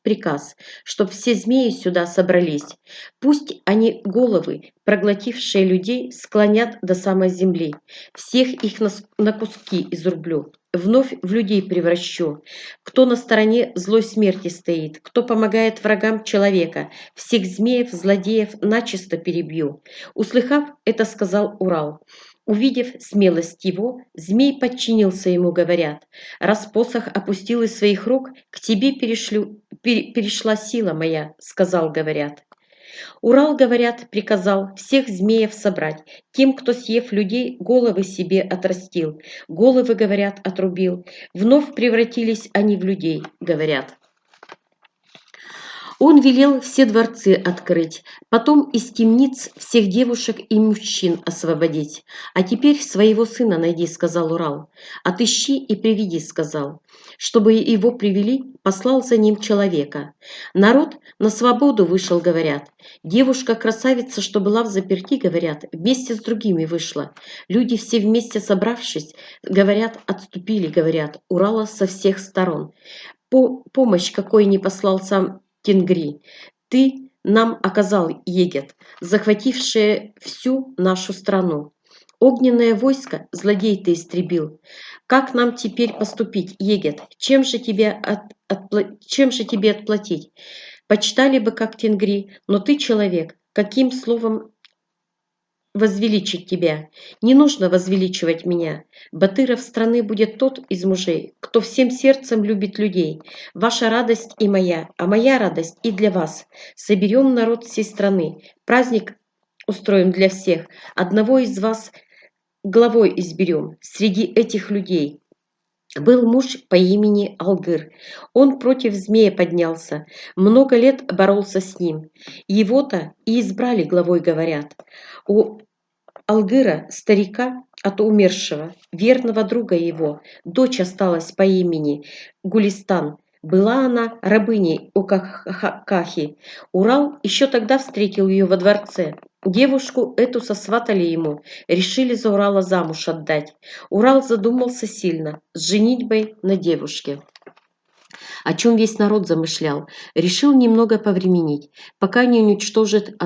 Speaker 1: приказ, чтоб все змеи сюда собрались. Пусть они головы, проглотившие людей, склонят до самой земли. Всех их на куски изрублю, вновь в людей превращу. Кто на стороне злой смерти стоит, кто помогает врагам человека, всех змеев, злодеев начисто перебью». Услыхав это, сказал Урал. Увидев смелость его, змей подчинился ему, говорят. «Раз посох опустил из своих рук, к тебе перешла сила моя», — сказал, говорят. Урал, говорят, приказал всех змеев собрать. Тем, кто, съев людей, головы себе отрастил. Головы, говорят, отрубил. Вновь превратились они в людей, говорят. Он велел все дворцы открыть, потом из темниц всех девушек и мужчин освободить. «А теперь своего сына найди», — сказал Урал. «Отыщи и приведи», — сказал. Чтобы его привели, послал за ним человека. Народ на свободу вышел, говорят. Девушка-красавица, что была в заперти, говорят, вместе с другими вышла. Люди все вместе собравшись, говорят, отступили, говорят, Урала со всех сторон. Помощь какой не послал сам Тенгри, ты нам оказал, Егет, захватившее всю нашу страну. Огненное войско злодей ты истребил. Как нам теперь поступить, Егет? Чем же тебе отплатить? Почитали бы, как Тенгри, но ты человек. Каким словом возвеличить тебя? Не нужно возвеличивать меня. Батыров страны будет тот из мужей, кто всем сердцем любит людей. Ваша радость и моя, а моя радость и для вас. Соберем народ всей страны, праздник устроим для всех. Одного из вас главой изберем среди этих людей». Был муж по имени Алгыр. Он против змея поднялся, много лет боролся с ним. Его-то и избрали главой, говорят. У Алгыра, старика от умершего, верного друга его, дочь осталась по имени Гулистан. Была она рабыней у Кахи. Урал еще тогда встретил ее во дворце. Девушку эту сосватали ему, решили за Урала замуж отдать. Урал задумался сильно, с женитьбой на девушке. О чем весь народ замышлял. Решил немного повременить, пока не уничтожит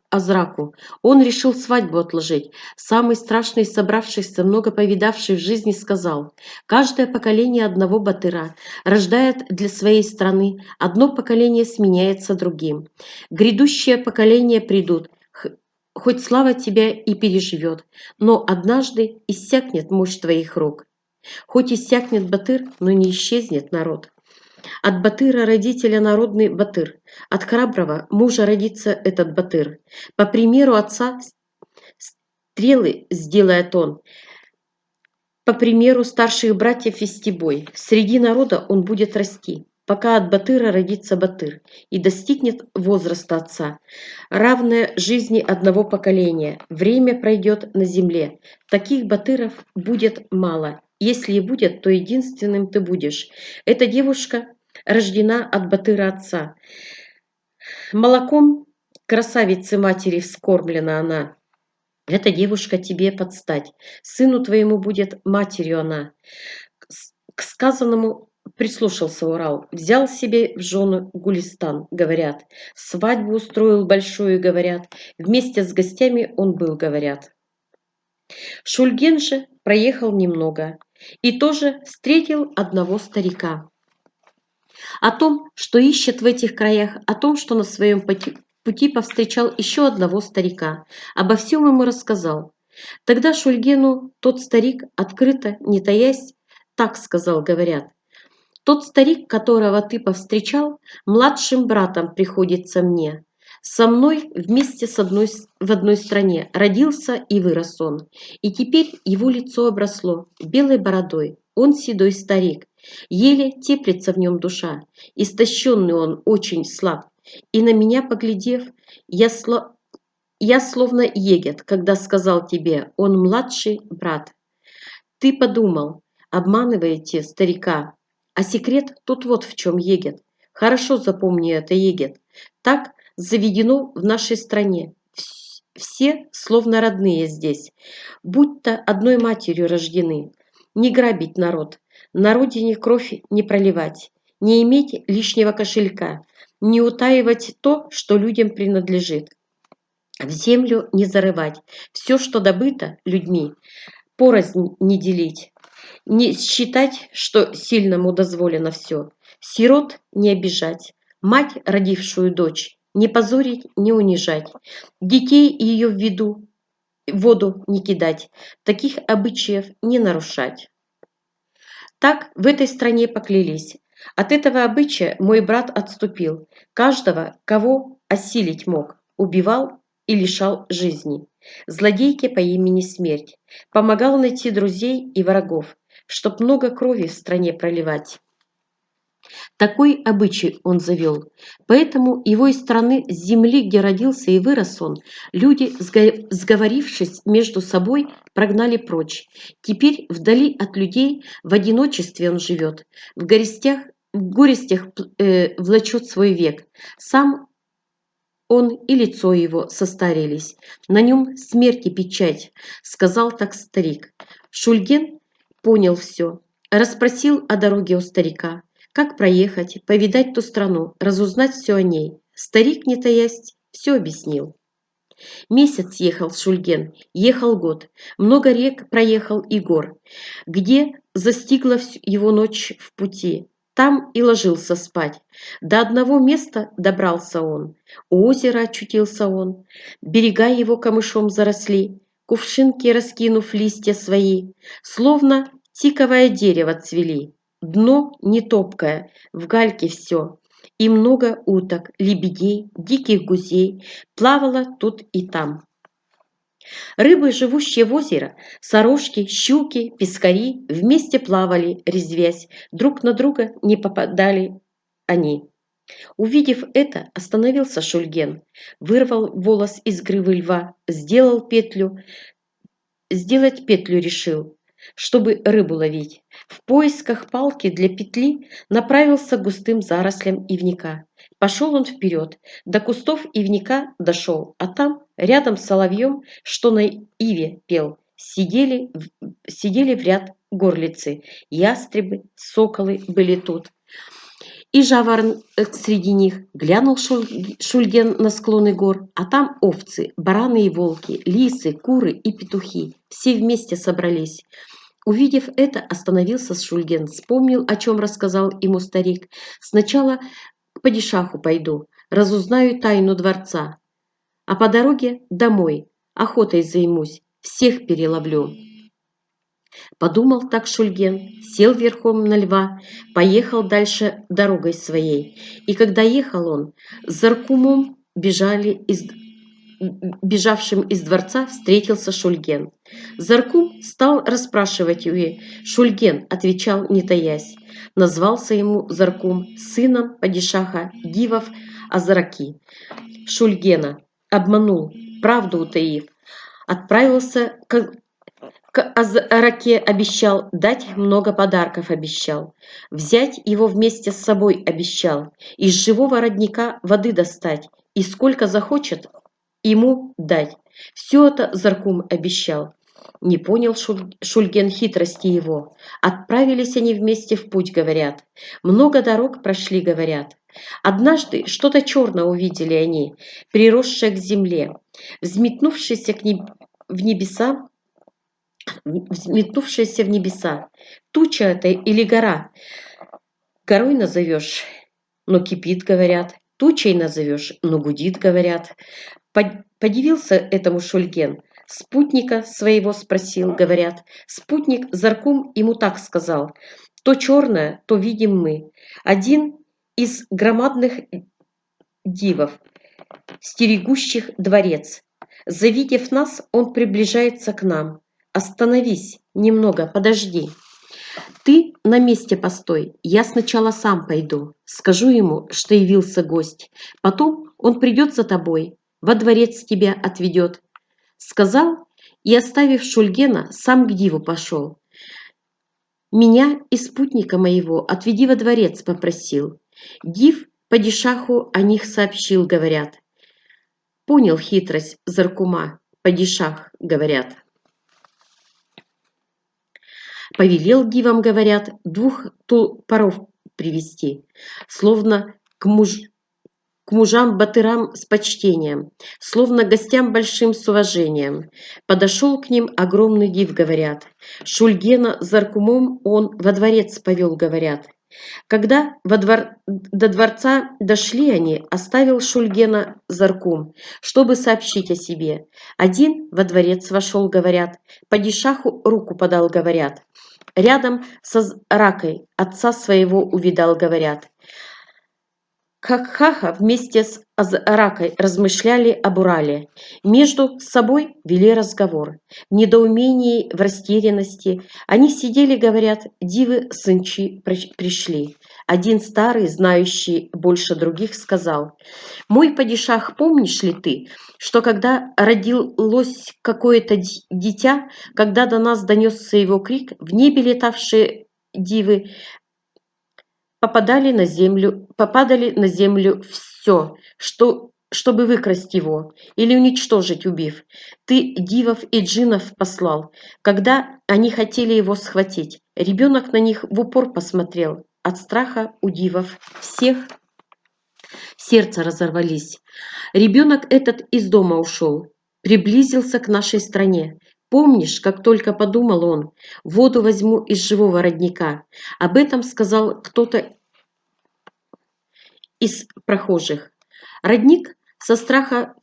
Speaker 1: Азраку. Он решил свадьбу отложить. Самый страшный из собравшихся, много повидавший в жизни, сказал: «Каждое поколение одного батыра рождает для своей страны, одно поколение сменяется другим. Грядущие поколения придут, хоть слава тебя и переживет, но однажды иссякнет мощь твоих рук. Хоть иссякнет батыр, но не исчезнет народ». От батыра родителя народный батыр, от храброго мужа родится этот батыр. По примеру отца стрелы сделает он, по примеру старших братьев вести бой. Среди народа он будет расти, пока от батыра родится батыр и достигнет возраста отца, равное жизни одного поколения. Время пройдет на земле. Таких батыров будет мало. Если и будет, то единственным ты будешь. Эта девушка рождена от батыра отца. Молоком красавицы матери вскормлена она. Эта девушка тебе подстать. Сыну твоему будет матерью она. К сказанному прислушался Урал. Взял себе в жену Гулистан, говорят. Свадьбу устроил большую, говорят. Вместе с гостями он был, говорят. Шульген же проехал немного и тоже встретил одного старика. О том, что ищет в этих краях, о том, что на своем пути повстречал еще одного старика, обо всем ему рассказал. Тогда Шульгену тот старик, открыто, не таясь, так сказал, говорят: «Тот старик, которого ты повстречал, младшим братом приходится мне. Со мной вместе в одной стране родился и вырос он. И теперь его лицо обросло белой бородой. Он седой старик. Еле теплится в нем душа. Истощенный он, очень слаб. И на меня поглядев, я словно егет, когда сказал тебе, он младший брат. Ты подумал, обманываете старика. А секрет тут вот в чем, егет. Хорошо запомни это, егет. Так заведено в нашей стране. Все словно родные здесь, будто одной матерью рождены. Не грабить народ, на родине кровь не проливать, не иметь лишнего кошелька, не утаивать то, что людям принадлежит. В землю не зарывать, все, что добыто людьми, порознь не делить. Не считать, что сильному дозволено все. Сирот не обижать, мать, родившую дочь, не позорить, не унижать, детей ее в воду не кидать, таких обычаев не нарушать. Так в этой стране поклялись. От этого обычая мой брат отступил. Каждого, кого осилить мог, убивал и лишал жизни. Злодейке по имени Смерть помогал найти друзей и врагов, чтоб много крови в стране проливать. Такой обычай он завел. Поэтому его из страны, с земли, где родился и вырос он, люди, сговорившись между собой, прогнали прочь. Теперь вдали от людей в одиночестве он живет, в горестях влачет свой век. Сам он и лицо его состарились, на нем смерти печать, сказал так старик. Шульген понял все, расспросил о дороге у старика, как проехать, повидать ту страну, разузнать все о ней. Старик, не таясь, все объяснил. Месяц ехал Шульген, ехал год, много рек проехал и гор, где застигла его ночь в пути. Там и ложился спать. До одного места добрался он. У озера очутился он. Берега его камышом заросли, кувшинки, раскинув листья свои, словно тиковое дерево цвели. Дно не топкое, в гальке все. И много уток, лебедей, диких гусей плавало тут и там. Рыбы, живущие в озеро, сорожки, щуки, пескари вместе плавали, резвясь, друг на друга не попадали они. Увидев это, остановился Шульген, вырвал волос из гривы льва, сделать петлю решил, чтобы рыбу ловить. В поисках палки для петли направился к густым зарослям ивника. Пошел он вперед, до кустов ивника дошел, а там, рядом с соловьем, что на иве пел, сидели в ряд горлицы, ястребы, соколы были тут. И жаворон среди них. Глянул Шульген на склоны гор, а там овцы, бараны и волки, лисы, куры и петухи. Все вместе собрались. Увидев это, остановился Шульген, вспомнил, о чем рассказал ему старик. Сначала к падишаху пойду, разузнаю тайну дворца, а по дороге домой охотой займусь, всех переловлю. Подумал так Шульген, сел верхом на льва, поехал дальше дорогой своей. И когда ехал он, с Заркумом бежавшим из дворца встретился Шульген. Заркум стал расспрашивать его. Шульген отвечал, не таясь. Назвался ему Заркум сыном падишаха Гивов Азраки. Шульгена обманул, правду утаив. Отправился к Азраке, обещал дать много подарков, обещал взять его вместе с собой, обещал из живого родника воды достать и сколько захочет ему дать. Все это Заркум обещал. Не понял Шульген хитрости его. Отправились они вместе в путь, говорят. Много дорог прошли, говорят. Однажды что-то черное увидели они, приросшее к земле, взметнувшееся в небеса, взметнувшаяся в небеса. Туча это или гора? Горой назовешь, но кипит, говорят. Тучей назовешь, но гудит, говорят. Подивился этому Шульген. Спутника своего спросил, говорят. Спутник Заркум ему так сказал. То черное, то видим мы. Один из громадных дивов, стерегущих дворец. Завидев нас, он приближается к нам. Остановись, немного, подожди. Ты на месте постой, я сначала сам пойду. Скажу ему, что явился гость. Потом он придет за тобой, во дворец тебя отведет. Сказал и, оставив Шульгена, сам к диву пошел. Меня и спутника моего отведи во дворец, попросил. Див падишаху о них сообщил, говорят. Понял хитрость Заркума, падишах, говорят. Повелел дивам, говорят, 2 паров привести, словно к мужам-батырам с почтением, словно гостям большим с уважением. Подошел к ним огромный див, говорят. Шульгена Заркумом он во дворец повел, говорят. Когда до дворца дошли они, оставил Шульгена Заркум, чтобы сообщить о себе. Один во дворец вошел, говорят, падишаху руку подал, говорят. Рядом со Ракой отца своего увидал, говорят. Кахаха вместе с Азракой размышляли об Урале. Между собой вели разговор. В недоумении, в растерянности. Они сидели, говорят, дивы сынчи пришли. Один старый, знающий больше других, сказал: «Мой падишах, помнишь ли ты, что когда родилось какое-то дитя, когда до нас донесся его крик, в небе летавшие дивы попадали на землю все, чтобы выкрасть его или уничтожить, убив. Ты дивов и джинов послал, когда они хотели его схватить. Ребенок на них в упор посмотрел. От страха у дивов всех сердце разорвались. Ребенок этот из дома ушел, приблизился к нашей стране. Помнишь, как только подумал он, воду возьму из живого родника. Об этом сказал кто-то из прохожих. Родник со страха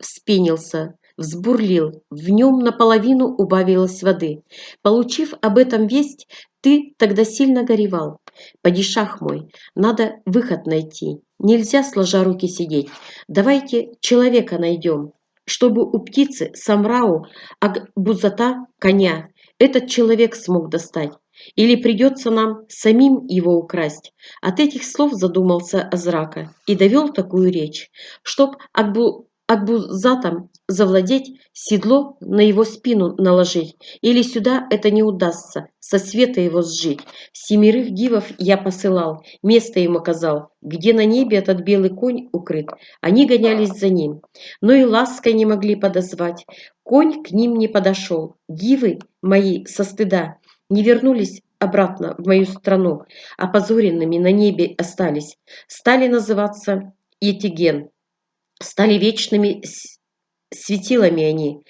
Speaker 1: вспенился, взбурлил, в нем наполовину убавилось воды. Получив об этом весть, ты тогда сильно горевал. Падишах мой, надо выход найти. Нельзя сложа руки сидеть. Давайте человека найдем, чтобы у птицы Самрау Акбузата коня этот человек смог достать. Или придется нам самим его украсть. От этих слов задумался Азрака и довел такую речь, чтоб Акбузатом завладеть, седло на его спину наложить, или сюда это не удастся, со света его сжить. 7 дивов я посылал, место им оказал, где на небе этот белый конь укрыт. Они гонялись за ним, но и лаской не могли подозвать. Конь к ним не подошел. Дивы мои со стыда не вернулись обратно в мою страну, опозоренными на небе остались. Стали называться Етиген, стали вечными светилами они.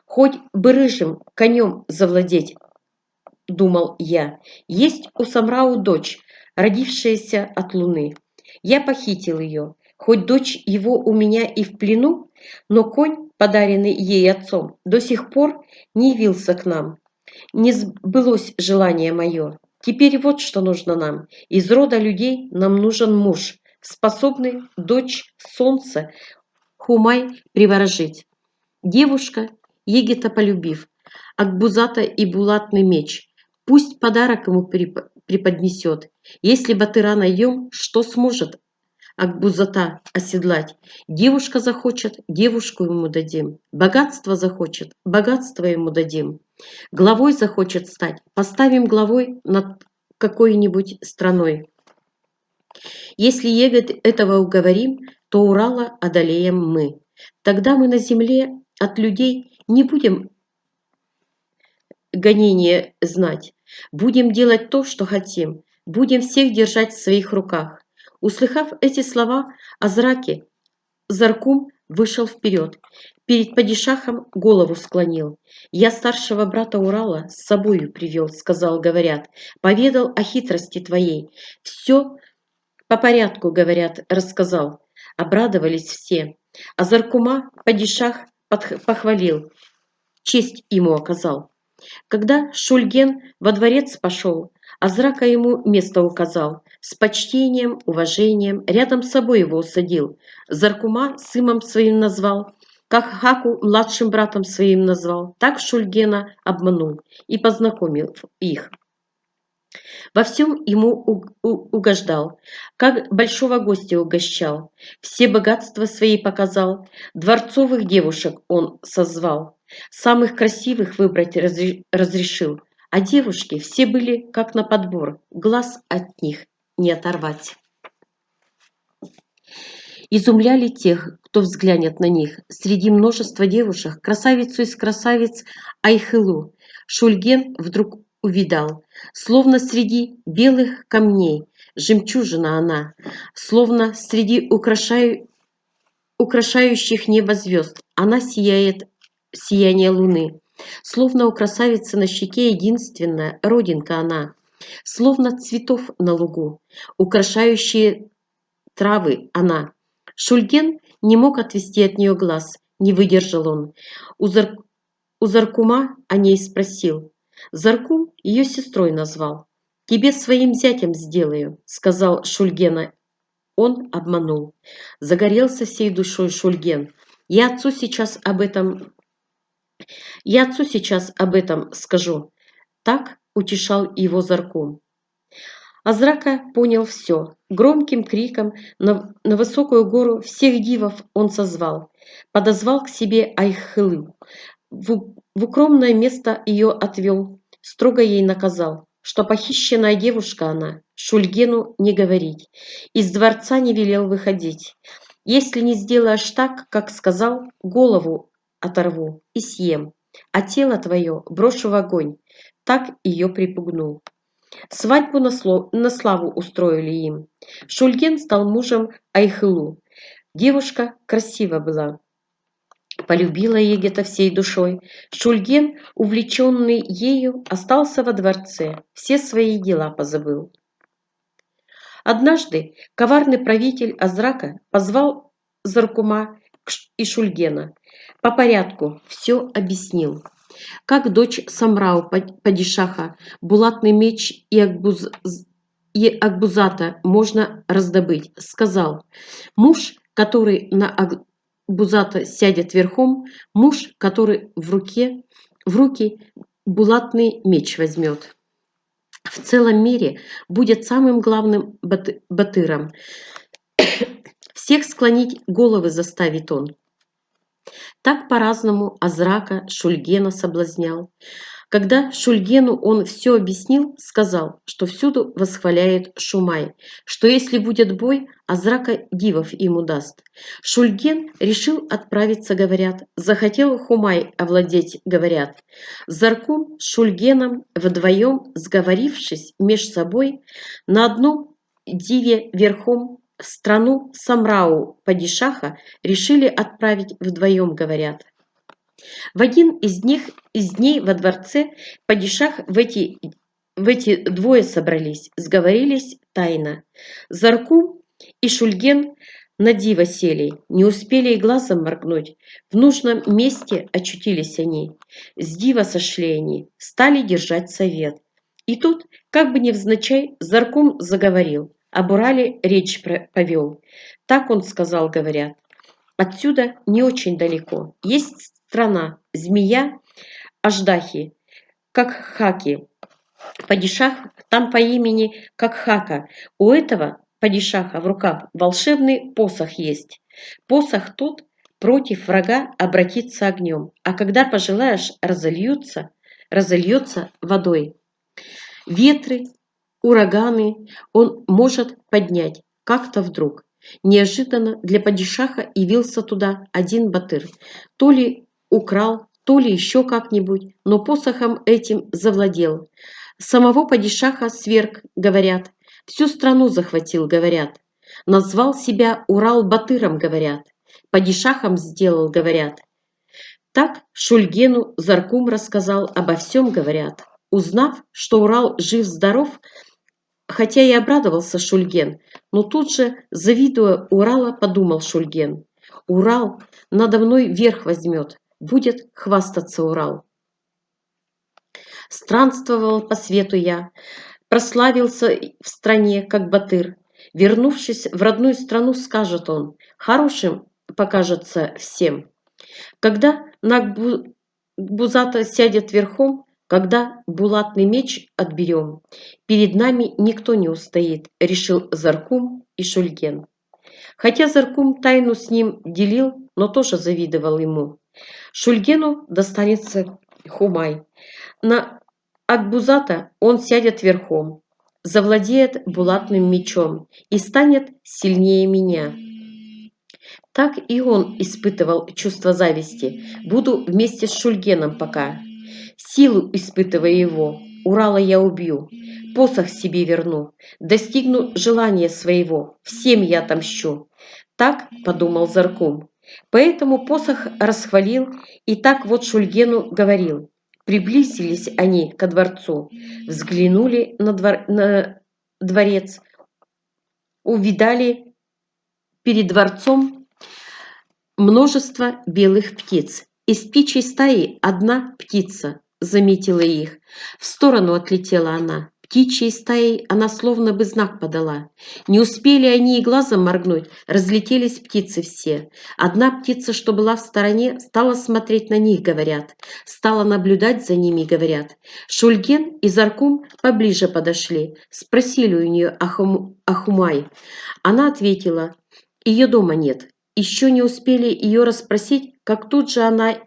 Speaker 1: Хоть бы рыжим конем завладеть, думал я. Есть у Самрау дочь, родившаяся от луны. Я похитил ее. Хоть дочь его у меня и в плену, но конь, подаренный ей отцом, до сих пор не явился к нам. Не сбылось желание мое. Теперь вот что нужно нам. Из рода людей нам нужен муж, способный дочь солнца Хумай приворожить. Девушка, Егита полюбив, Акбузата и булатный меч. Пусть подарок ему преподнесет. Если Батыра найдем, что сможет Акбузата оседлать? Девушка захочет, девушку ему дадим. Богатство захочет, богатство ему дадим. Главой захочет стать, поставим главой над какой-нибудь страной. Если Егот этого уговорим, то Урала одолеем мы. Тогда мы на земле от людей не будем гонения знать. Будем делать то, что хотим. Будем всех держать в своих руках. Услыхав эти слова, Азраки Заркум вышел вперед, перед падишахом голову склонил. «Я старшего брата Урала с собою привел», — сказал, говорят, «поведал о хитрости твоей. Все по порядку, говорят, рассказал». Обрадовались все. А Заркума падишах похвалил, честь ему оказал. Когда Шульген во дворец пошел, Азрака ему место указал, с почтением, уважением, рядом с собой его усадил, Заркума сыном своим назвал, как Хаку младшим братом своим назвал, так Шульгена обманул и познакомил их. Во всем ему угождал, как большого гостя угощал, все богатства свои показал, дворцовых девушек он созвал, самых красивых выбрать разрешил, а девушки все были как на подбор, глаз от них не оторвать. Изумляли тех, кто взглянет на них. Среди множества девушек красавицу из красавиц Айхылу Шульген вдруг увидал, словно среди белых камней жемчужина она, словно среди украшающих небо звезд она сияет сияние луны, словно у красавицы на щеке единственная родинка она, словно цветов на лугу, украшающие травы она. Шульген не мог отвести от нее глаз, не выдержал он. У Заркума о ней спросил. Заркум ее сестрой назвал. «Тебе своим зятем сделаю», — сказал Шульгена. Он обманул. Загорелся всей душой Шульген. Я отцу сейчас об этом скажу». Так утешал его Заркум. Азрака понял все. Громким криком на высокую гору всех дивов он созвал. Подозвал к себе Айхылу. В укромное место ее отвел. Строго ей наказал, что похищенная девушка она, Шульгену не говорить. Из дворца не велел выходить. Если не сделаешь так, как сказал, голову оторву и съем, а тело твое брошу в огонь. Так ее припугнул. Свадьбу на славу устроили им. Шульген стал мужем Айхылу. Девушка красива была. Полюбила Егета всей душой. Шульген, увлеченный ею, остался во дворце, все свои дела позабыл. Однажды коварный правитель Азрака позвал Заркума и Шульгена. По порядку все объяснил. Как дочь Самрау падишаха, булатный меч и Акбузата можно раздобыть, сказал. Муж, который на Акбузата сядет верхом, муж, который в руки булатный меч возьмет. В целом мире будет самым главным батыром. Всех склонить головы заставит он. Так по-разному Азрака Шульгена соблазнял. Когда Шульгену он все объяснил, сказал, что всюду восхваляет Шумай, что если будет бой, Азрака дивов ему даст. Шульген решил отправиться, говорят, захотел Хумай овладеть, говорят. Заркум с Шульгеном вдвоем, сговорившись меж собой, на одном диве верхом страну Самрау падишаха решили отправить вдвоем, говорят. В один из дней во дворце падишах в эти двое собрались, сговорились тайно. Заркум и Шульген на диво сели, не успели и глазом моргнуть. В нужном месте очутились они. С дива сошли они, стали держать совет. И тут, как бы невзначай, Заркум заговорил. Об Урале речь повел. Так он сказал, говорят. Отсюда не очень далеко. Есть страна, змея, Аждахи, как Хаки. Падишах там по имени как Хака. У этого падишаха в руках волшебный посох есть. Посох тот против врага обратится огнем, а когда пожелаешь, разольется водой. Ветры, ураганы он может поднять как-то вдруг. Неожиданно для падишаха явился туда один батыр. То ли украл, то ли еще как-нибудь, но посохом этим завладел. Самого падишаха сверг, говорят. Всю страну захватил, говорят. Назвал себя Урал-батыром, говорят. падишахом сделал, говорят. Так Шульгену Заркум рассказал обо всем, говорят. Узнав, что Урал жив-здоров, хотя и обрадовался Шульген, но тут же, завидуя Урала, подумал Шульген: Урал надо мной верх возьмет, будет хвастаться Урал. Странствовал по свету я, прославился в стране, как батыр. Вернувшись в родную страну, скажет он, хорошим покажется всем. Когда Нагбузата сядет верхом, когда булатный меч отберем, перед нами никто не устоит, решил Заркум и Шульген. Хотя Заркум тайну с ним делил, но тоже завидовал ему. Шульгену достанется Хумай. На Акбузата он сядет верхом, завладеет булатным мечом и станет сильнее меня. Так и он испытывал чувство зависти. Буду вместе с Шульгеном пока. Силу испытывая его, Урала я убью, посох себе верну, достигну желания своего, всем я отомщу. Так подумал Заркум. Поэтому посох расхвалил, и так вот Шульгену говорил. Приблизились они ко дворцу, взглянули на дворец, увидали перед дворцом множество белых птиц. Из птичьей стаи одна птица заметила их. В сторону отлетела она. Птичьей стаей она словно бы знак подала. Не успели они и глазом моргнуть, разлетелись птицы все. Одна птица, что была в стороне, стала смотреть на них, говорят. Стала наблюдать за ними, говорят. Шульген и Заркум поближе подошли. Спросили у нее о Хумай. Она ответила, ее дома нет. Еще не успели ее расспросить, как тут же она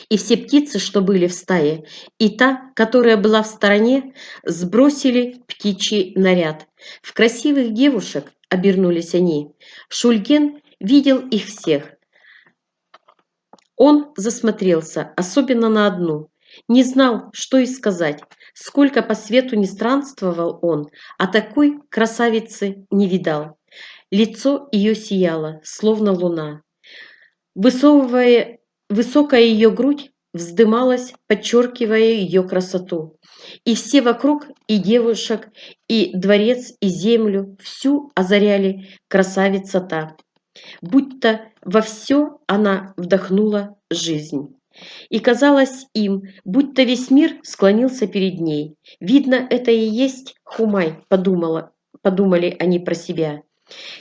Speaker 1: и все птицы, что были в стае, и та, которая была в стороне, сбросили птичий наряд. В красивых девушек обернулись они. Шульген видел их всех. Он засмотрелся, особенно на одну. Не знал, что и сказать. Сколько по свету не странствовал он, а такой красавицы не видал. Лицо ее сияло, словно луна. Высокая ее грудь вздымалась, подчеркивая ее красоту. И все вокруг, и девушек, и дворец, и землю, всю озаряли красавица та. Будто во все она вдохнула жизнь. И казалось им, будто весь мир склонился перед ней. Видно, это и есть Хумай, подумали они про себя.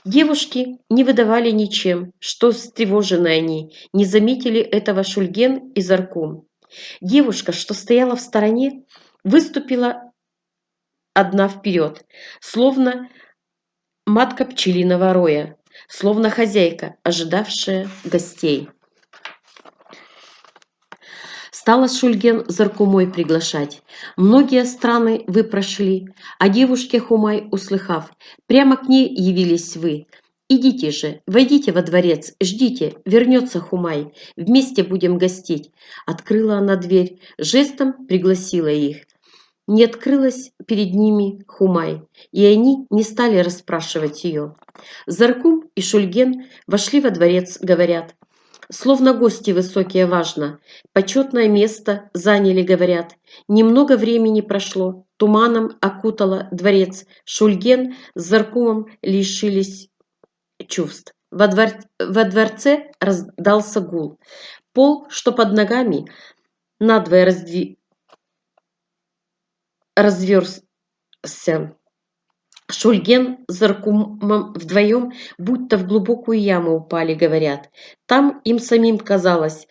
Speaker 1: Девушки не выдавали ничем, что встревожены они, не заметили этого Шульген и Заркум. Девушка, что стояла в стороне, выступила одна вперед, словно матка пчелиного роя, словно хозяйка, ожидавшая гостей. Стала Шульген Заркумой приглашать. Многие страны вы прошли, а девушке Хумай, услыхав, прямо к ней явились вы. Идите же, войдите во дворец, ждите, вернется Хумай, вместе будем гостить. Открыла она дверь, жестом пригласила их. Не открылась перед ними Хумай, и они не стали расспрашивать ее. Заркум и Шульген вошли во дворец, говорят. Словно гости высокие важно, почетное место заняли, говорят. Немного времени прошло, туманом окутало дворец. Шульген с Заркумом лишились чувств. Во дворце раздался гул. Пол, что под ногами, надвое разверзся. Шульген с Заркумом вдвоем будто в глубокую яму упали, говорят. Там им самим казалось,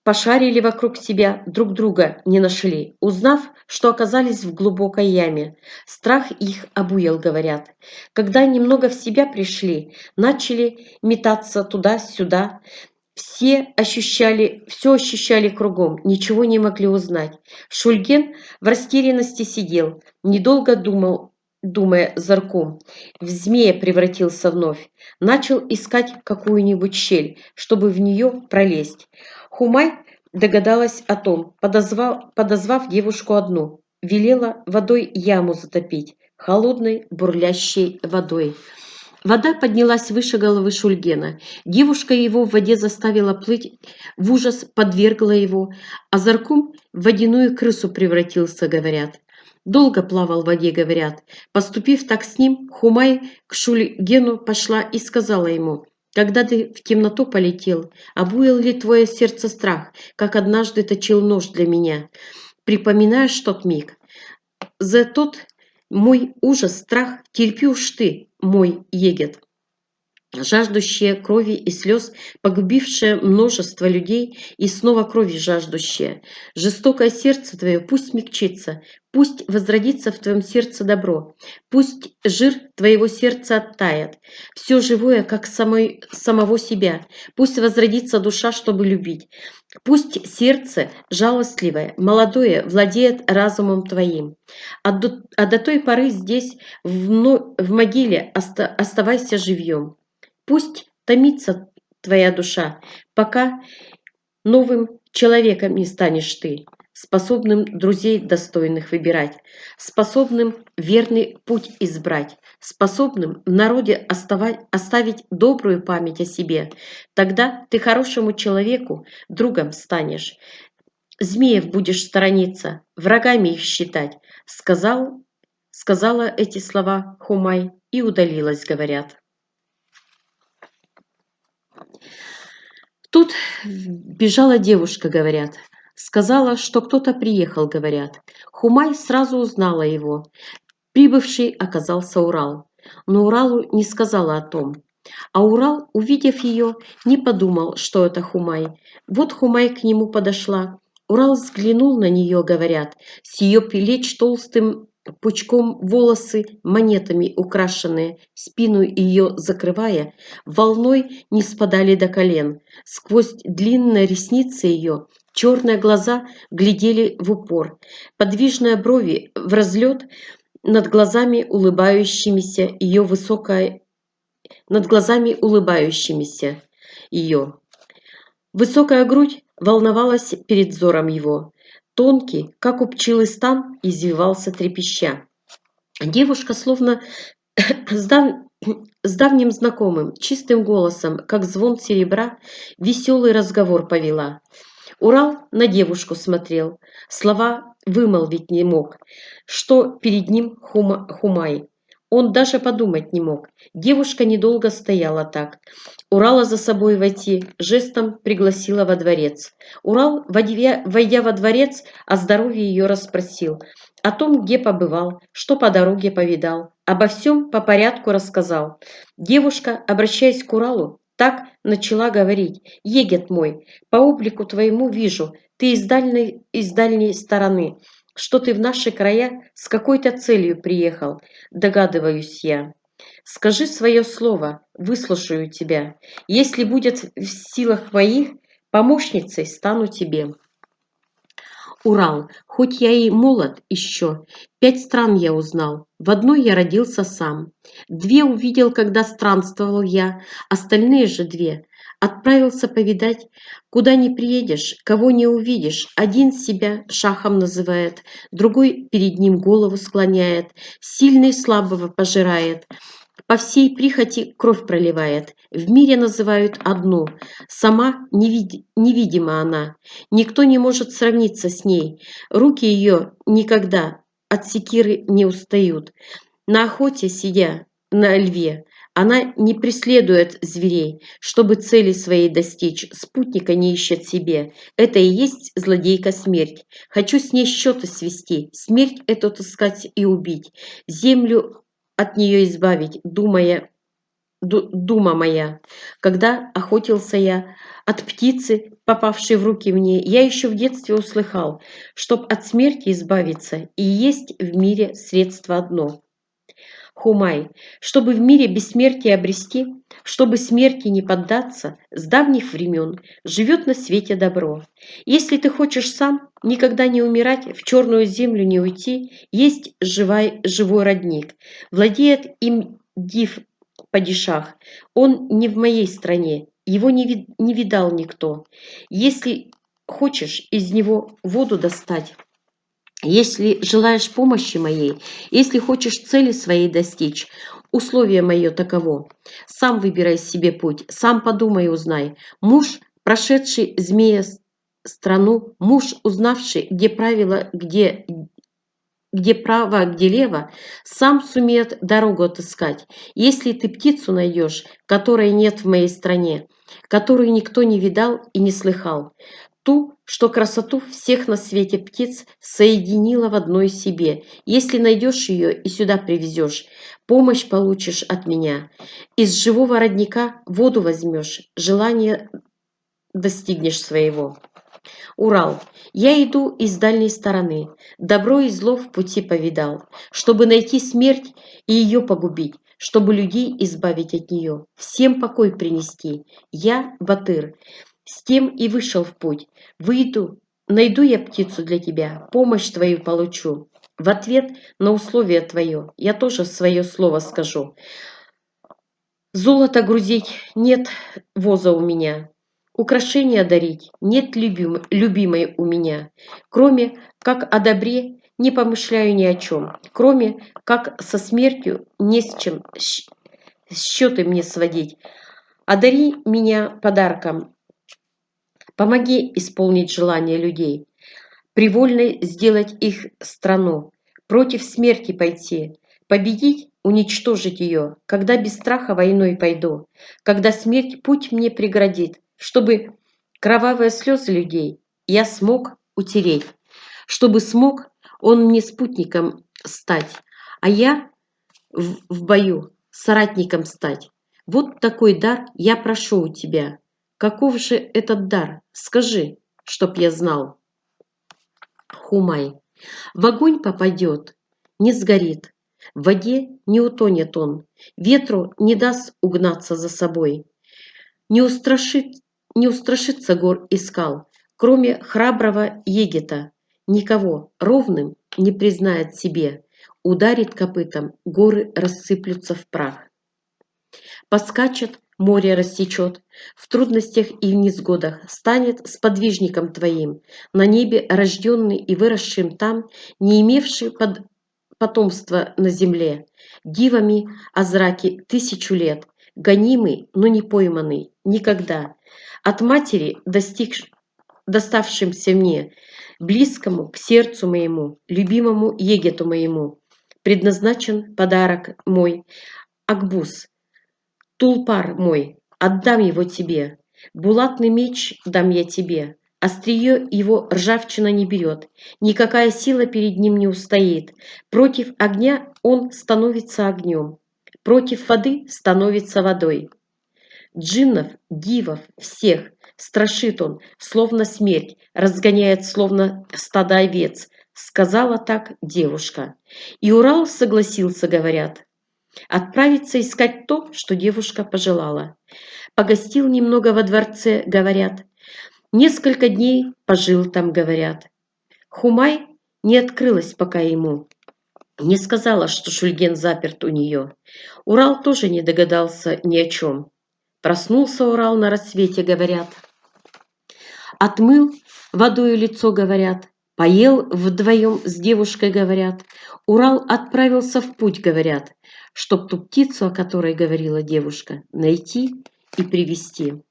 Speaker 1: пошарили вокруг себя, друг друга не нашли, узнав, что оказались в глубокой яме. Страх их обуял, говорят. Когда немного в себя пришли, начали метаться туда-сюда. Все ощущали кругом, ничего не могли узнать. Шульген в растерянности сидел, недолго думая Заркум, в змея превратился вновь. Начал искать какую-нибудь щель, чтобы в нее пролезть. Хумай догадалась о том, подозвав девушку одну, велела водой яму затопить, холодной бурлящей водой. Вода поднялась выше головы Шульгена. Девушка его в воде заставила плыть, в ужас подвергла его, а Заркум в водяную крысу превратился, говорят. Долго плавал в воде, говорят. Поступив так с ним, Хумай к Шульгену пошла и сказала ему: «Когда ты в темноту полетел, обуял ли твое сердце страх, как однажды точил нож для меня? Припоминаешь тот миг? За тот мой ужас, страх терпи уж ты, мой егет, жаждущая крови и слез, погубившая множество людей и снова крови жаждущая. Жестокое сердце твое пусть смягчится, пусть возродится в твоем сердце добро, пусть жир твоего сердца оттает, все живое, как самого себя, пусть возродится душа, чтобы любить, пусть сердце жалостливое, молодое, владеет разумом твоим. А до той поры здесь, в могиле, оставайся живьем. Пусть томится твоя душа, пока новым человеком не станешь ты, способным друзей достойных выбирать, способным верный путь избрать, способным в народе оставить добрую память о себе. Тогда ты хорошему человеку другом станешь, змеев будешь сторониться, врагами их считать. Сказала эти слова Хумай и удалилась, говорят. Тут бежала девушка, говорят. Сказала, что кто-то приехал, говорят. Хумай сразу узнала его. Прибывший оказался Урал. Но Уралу не сказала о том. А Урал, увидев ее, не подумал, что это Хумай. Вот Хумай к нему подошла. Урал взглянул на нее, говорят, с ее плеч толстым пучком волосы, монетами украшенные, спину ее закрывая, волной не спадали до колен. Сквозь длинные ресницы ее черные глаза глядели в упор. Подвижные брови в разлет над глазами улыбающимися ее высокая, над глазами улыбающимися ее. Высокая грудь волновалась перед взором его. Тонкий, как у пчелы стан, извивался трепеща. Девушка, словно с, дав... с давним знакомым, чистым голосом, как звон серебра, веселый разговор повела. Урал на девушку смотрел, слова вымолвить не мог, что перед ним Хумай. Он даже подумать не мог. Девушка недолго стояла так. Урала за собой войти, жестом пригласила во дворец. Урал, войдя во дворец, о здоровье ее расспросил, о том, где побывал, что по дороге повидал, обо всем по порядку рассказал. Девушка, обращаясь к Уралу, так начала говорить: «Егет мой, по облику твоему вижу, ты из дальней стороны, что ты в наши края с какой-то целью приехал, догадываюсь я. Скажи свое слово, выслушаю тебя. Если будет в силах моих, помощницей стану тебе». Урал, хоть я и молод еще, 5 стран я узнал, в одной я родился сам. 2 увидел, когда странствовал я, остальные же 2 отправился повидать. Куда не приедешь, кого не увидишь, один себя шахом называет, другой перед ним голову склоняет, сильный слабого пожирает, по всей прихоти кровь проливает. В мире называют одну, сама невидима она. Никто не может сравниться с ней. Руки ее никогда от секиры не устают. На охоте, сидя на льве, она не преследует зверей, чтобы цели своей достичь, спутника не ищет себе. Это и есть злодейка смерть. Хочу с ней счеты свести, смерть эту таскать и убить, землю от нее избавить, дума моя. Когда охотился я от птицы, попавшей в руки мне, я еще в детстве услыхал, чтоб от смерти избавиться, и есть в мире средство одно. Хумай, чтобы в мире бессмертие обрести, чтобы смерти не поддаться, с давних времен живет на свете добро. Если ты хочешь сам никогда не умирать, в черную землю не уйти, есть живой родник. Владеет им див падишах. Он не в моей стране, его не видал никто. Если хочешь из него воду достать, Если желаешь помощи моей, если хочешь цели своей достичь, условие мое таково. Сам выбирай себе путь, сам подумай и узнай. Муж, прошедший змея страну, муж, узнавший, где правила, где право, где лево, сам сумеет дорогу отыскать. Если ты птицу найдешь, которой нет в моей стране, которую никто не видал и не слыхал, ту, что красоту всех на свете птиц соединила в одной себе. Если найдешь ее и сюда привезешь, помощь получишь от меня. Из живого родника воду возьмешь, желание достигнешь своего. Урал. Я иду из дальней стороны, добро и зло в пути повидал, чтобы найти смерть и ее погубить, чтобы людей избавить от нее, всем покой принести. Я, Батыр, с тем и вышел в путь. Выйду, найду я птицу для тебя, помощь твою получу. В ответ на условие твое я тоже свое слово скажу. Золото грузить нет воза у меня, украшения дарить нет любимой у меня, кроме как о добре не помышляю ни о чем, кроме как со смертью не с чем счеты мне сводить. Одари меня подарком, помоги исполнить желания людей, привольной сделать их страну, против смерти пойти, победить, уничтожить ее, когда без страха войной пойду, когда смерть путь мне преградит, чтобы кровавые слезы людей я смог утереть, чтобы смог он мне спутником стать, а я в бою соратником стать. Вот такой дар я прошу у тебя. Каков же этот дар? Скажи, чтоб я знал. Хумай. В огонь попадет, не сгорит, в воде не утонет он, ветру не даст угнаться за собой, не устрашит, не устрашится гор и скал, кроме храброго егета, никого ровным не признает себе, ударит копытом, горы рассыплются в прах. Поскачет, море рассечет, в трудностях и в несгодах станет сподвижником твоим, на небе рожденный и выросшим там, не имевший потомства на земле, дивами о зраке 1000 лет, гонимый, но не пойманный, никогда, от матери доставшимся мне, близкому к сердцу моему, любимому егету моему, предназначен подарок мой, Акбуз, Тулпар мой, отдам его тебе, булатный меч дам я тебе, острие его ржавчина не берет, никакая сила перед ним не устоит, против огня он становится огнем, против воды становится водой. Джиннов, дивов, всех страшит он, словно смерть, разгоняет, словно стадо овец, сказала так девушка. И Урал согласился, говорят, отправиться искать то, что девушка пожелала. Погостил немного во дворце, говорят. Несколько дней пожил там, говорят. Хумай не открылась пока ему. Не сказала, что Шульген заперт у нее. Урал тоже не догадался ни о чем. Проснулся Урал на рассвете, говорят. Отмыл водою лицо, говорят. Поел вдвоем с девушкой, говорят. Урал отправился в путь, говорят, чтоб ту птицу, о которой говорила девушка, найти и привести.